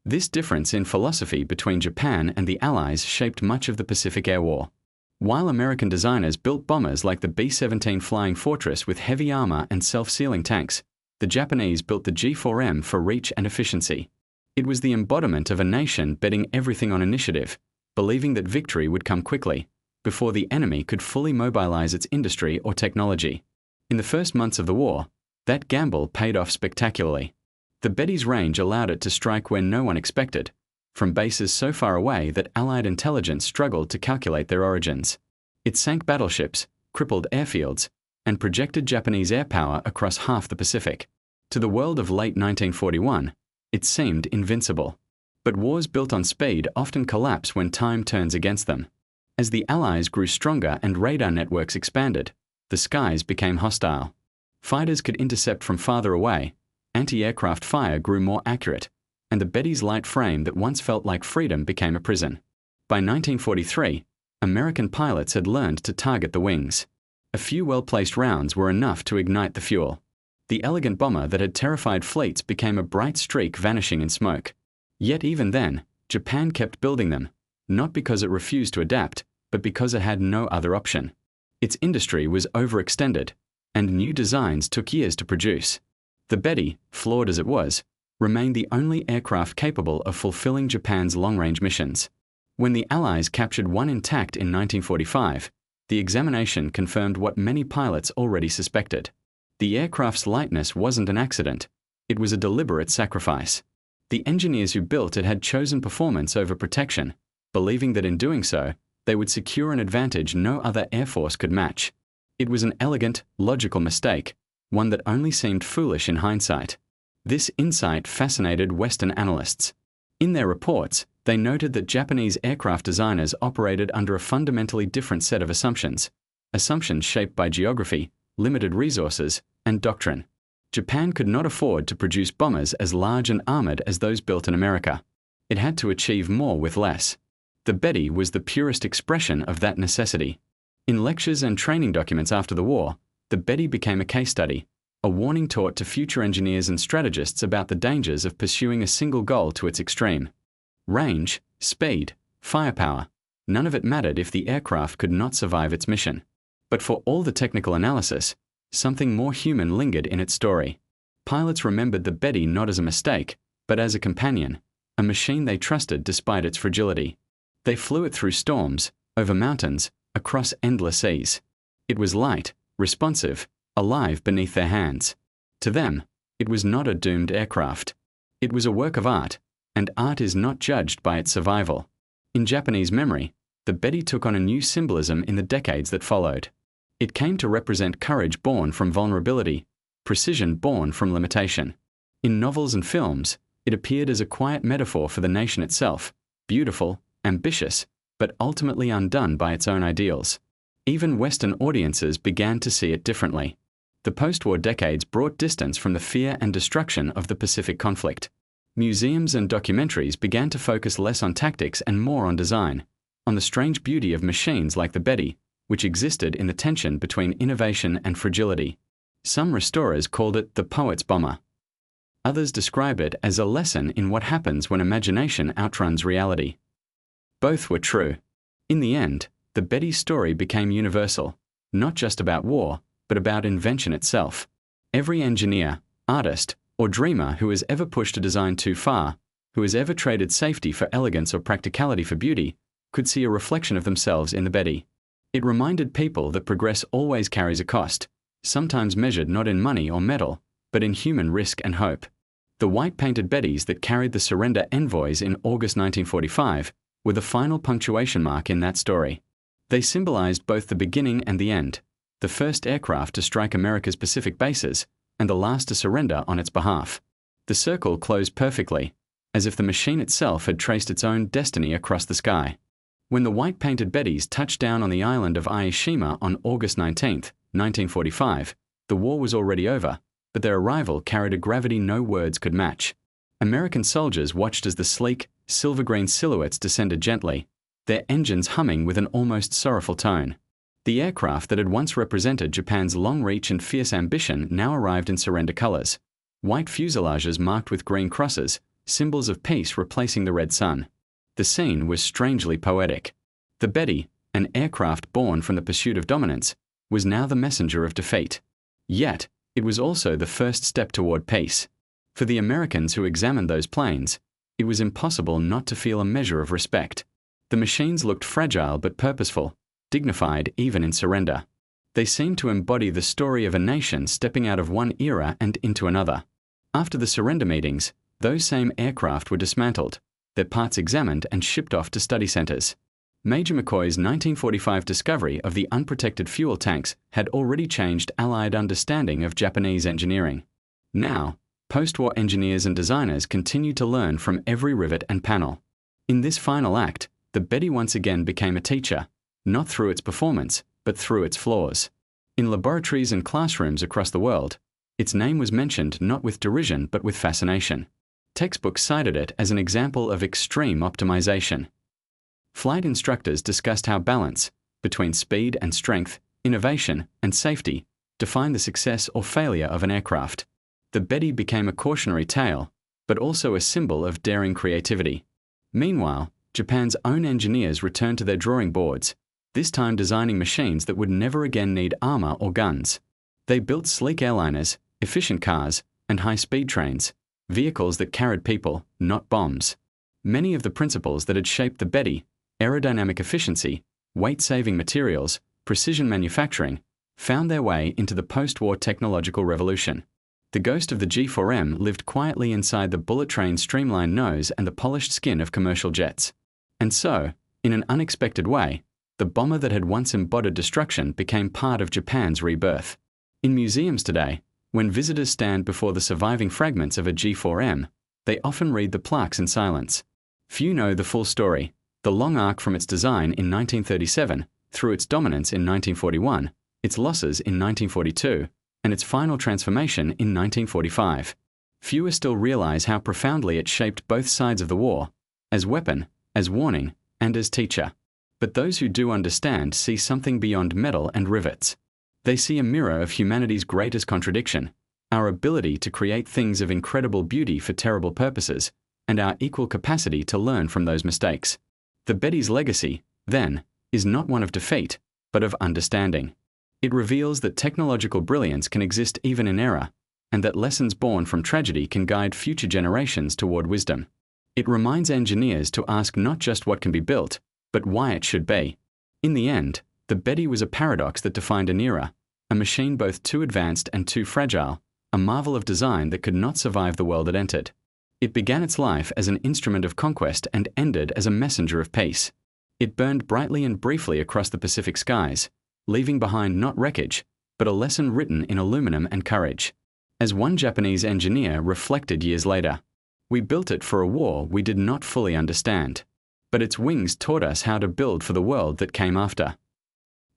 This difference in philosophy between Japan and the Allies shaped much of the Pacific Air War. While American designers built bombers like the B-17 Flying Fortress with heavy armor and self-sealing tanks, the Japanese built the G4M for reach and efficiency. It was the embodiment of a nation betting everything on initiative, believing that victory would come quickly, before the enemy could fully mobilize its industry or technology. In the first months of the war, that gamble paid off spectacularly. The Betty's range allowed it to strike where no one expected, from bases so far away that Allied intelligence struggled to calculate their origins. It sank battleships, crippled airfields, and projected Japanese air power across half the Pacific. To the world of late 1941, it seemed invincible. But wars built on speed often collapse when time turns against them. As the Allies grew stronger and radar networks expanded, the skies became hostile. Fighters could intercept from farther away, anti-aircraft fire grew more accurate, and the Betty's light frame that once felt like freedom became a prison. By 1943, American pilots had learned to target the wings. A few well-placed rounds were enough to ignite the fuel. The elegant bomber that had terrified fleets became a bright streak vanishing in smoke. Yet even then, Japan kept building them, not because it refused to adapt, but because it had no other option. Its industry was overextended, and new designs took years to produce. The Betty, flawed as it was, remained the only aircraft capable of fulfilling Japan's long-range missions. When the Allies captured one intact in 1945, the examination confirmed what many pilots already suspected. The aircraft's lightness wasn't an accident, it was a deliberate sacrifice. The engineers who built it had chosen performance over protection, believing that in doing so, they would secure an advantage no other air force could match. It was an elegant, logical mistake, one that only seemed foolish in hindsight. This insight fascinated Western analysts. In their reports, they noted that Japanese aircraft designers operated under a fundamentally different set of assumptions shaped by geography, limited resources, and doctrine. Japan could not afford to produce bombers as large and armored as those built in America. It had to achieve more with less. The Betty was the purest expression of that necessity. In lectures and training documents after the war, the Betty became a case study, a warning taught to future engineers and strategists about the dangers of pursuing a single goal to its extreme. Range, speed, firepower, none of it mattered if the aircraft could not survive its mission. But for all the technical analysis, something more human lingered in its story. Pilots remembered the Betty not as a mistake, but as a companion, a machine they trusted despite its fragility. They flew it through storms, over mountains, across endless seas. It was light, responsive, alive beneath their hands. To them, it was not a doomed aircraft. It was a work of art, and art is not judged by its survival. In Japanese memory, the Betty took on a new symbolism in the decades that followed. It came to represent courage born from vulnerability, precision born from limitation. In novels and films, it appeared as a quiet metaphor for the nation itself, beautiful, ambitious, but ultimately undone by its own ideals. Even Western audiences began to see it differently. The post-war decades brought distance from the fear and destruction of the Pacific conflict. Museums and documentaries began to focus less on tactics and more on design, on the strange beauty of machines like the Betty, which existed in the tension between innovation and fragility. Some restorers called it the poet's bomber. Others describe it as a lesson in what happens when imagination outruns reality. Both were true. In the end, the Betty story became universal, not just about war, but about invention itself. Every engineer, artist, or dreamer who has ever pushed a design too far, who has ever traded safety for elegance or practicality for beauty, could see a reflection of themselves in the Betty. It reminded people that progress always carries a cost, sometimes measured not in money or metal, but in human risk and hope. The white-painted Bettys that carried the surrender envoys in August 1945 were the final punctuation mark in that story. They symbolized both the beginning and the end, the first aircraft to strike America's Pacific bases, and the last to surrender on its behalf. The circle closed perfectly, as if the machine itself had traced its own destiny across the sky. When the white-painted Bettys touched down on the island of Aishima on August 19, 1945, the war was already over, but their arrival carried a gravity no words could match. American soldiers watched as the sleek, silver-green silhouettes descended gently, their engines humming with an almost sorrowful tone. The aircraft that had once represented Japan's long reach and fierce ambition now arrived in surrender colors. White fuselages marked with green crosses, symbols of peace replacing the red sun. The scene was strangely poetic. The Betty, an aircraft born from the pursuit of dominance, was now the messenger of defeat. Yet, it was also the first step toward peace. For the Americans who examined those planes, it was impossible not to feel a measure of respect. The machines looked fragile but purposeful, dignified even in surrender. They seemed to embody the story of a nation stepping out of one era and into another. After the surrender meetings, those same aircraft were dismantled, their parts examined and shipped off to study centers. Major McCoy's 1945 discovery of the unprotected fuel tanks had already changed Allied understanding of Japanese engineering. Now, post-war engineers and designers continued to learn from every rivet and panel. In this final act, the Betty once again became a teacher, not through its performance, but through its flaws. In laboratories and classrooms across the world, its name was mentioned not with derision but with fascination. Textbooks cited it as an example of extreme optimization. Flight instructors discussed how balance between speed and strength, innovation and safety define the success or failure of an aircraft. The Betty became a cautionary tale, but also a symbol of daring creativity. Meanwhile, Japan's own engineers returned to their drawing boards, this time designing machines that would never again need armor or guns. They built sleek airliners, efficient cars, and high-speed trains, vehicles that carried people, not bombs. Many of the principles that had shaped the Betty, aerodynamic efficiency, weight-saving materials, precision manufacturing, found their way into the post-war technological revolution. The ghost of the G4M lived quietly inside the bullet train's streamlined nose and the polished skin of commercial jets. And so, in an unexpected way, the bomber that had once embodied destruction became part of Japan's rebirth. In museums today, when visitors stand before the surviving fragments of a G4M, they often read the plaques in silence. Few know the full story, the long arc from its design in 1937 through its dominance in 1941, its losses in 1942, and its final transformation in 1945. Fewer still realize how profoundly it shaped both sides of the war, as weapon, as warning, and as teacher. But those who do understand see something beyond metal and rivets. They see a mirror of humanity's greatest contradiction, our ability to create things of incredible beauty for terrible purposes, and our equal capacity to learn from those mistakes. The Betty's legacy, then, is not one of defeat, but of understanding. It reveals that technological brilliance can exist even in error, and that lessons born from tragedy can guide future generations toward wisdom. It reminds engineers to ask not just what can be built, but why it should be. In the end, the Betty was a paradox that defined an era, a machine both too advanced and too fragile, a marvel of design that could not survive the world it entered. It began its life as an instrument of conquest and ended as a messenger of peace. It burned brightly and briefly across the Pacific skies, leaving behind not wreckage, but a lesson written in aluminum and courage. As one Japanese engineer reflected years later, "We built it for a war we did not fully understand. but its wings taught us how to build for the world that came after.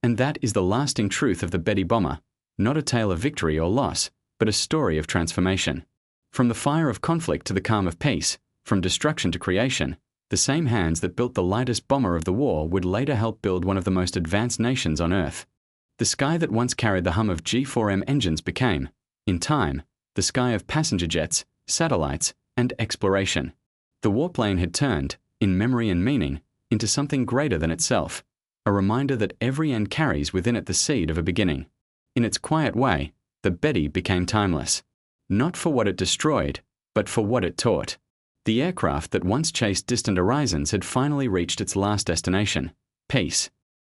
And that is the lasting truth of the Betty bomber, not a tale of victory or loss, but a story of transformation. From the fire of conflict to the calm of peace, from destruction to creation, the same hands that built the lightest bomber of the war would later help build one of the most advanced nations on Earth. The sky that once carried the hum of G4M engines became, in time, the sky of passenger jets, satellites, and exploration. The warplane had turned, in memory and meaning, into something greater than itself, a reminder that every end carries within it the seed of a beginning. In its quiet way, the Betty became timeless, not for what it destroyed, but for what it taught. The aircraft that once chased distant horizons had finally reached its last destination, peace.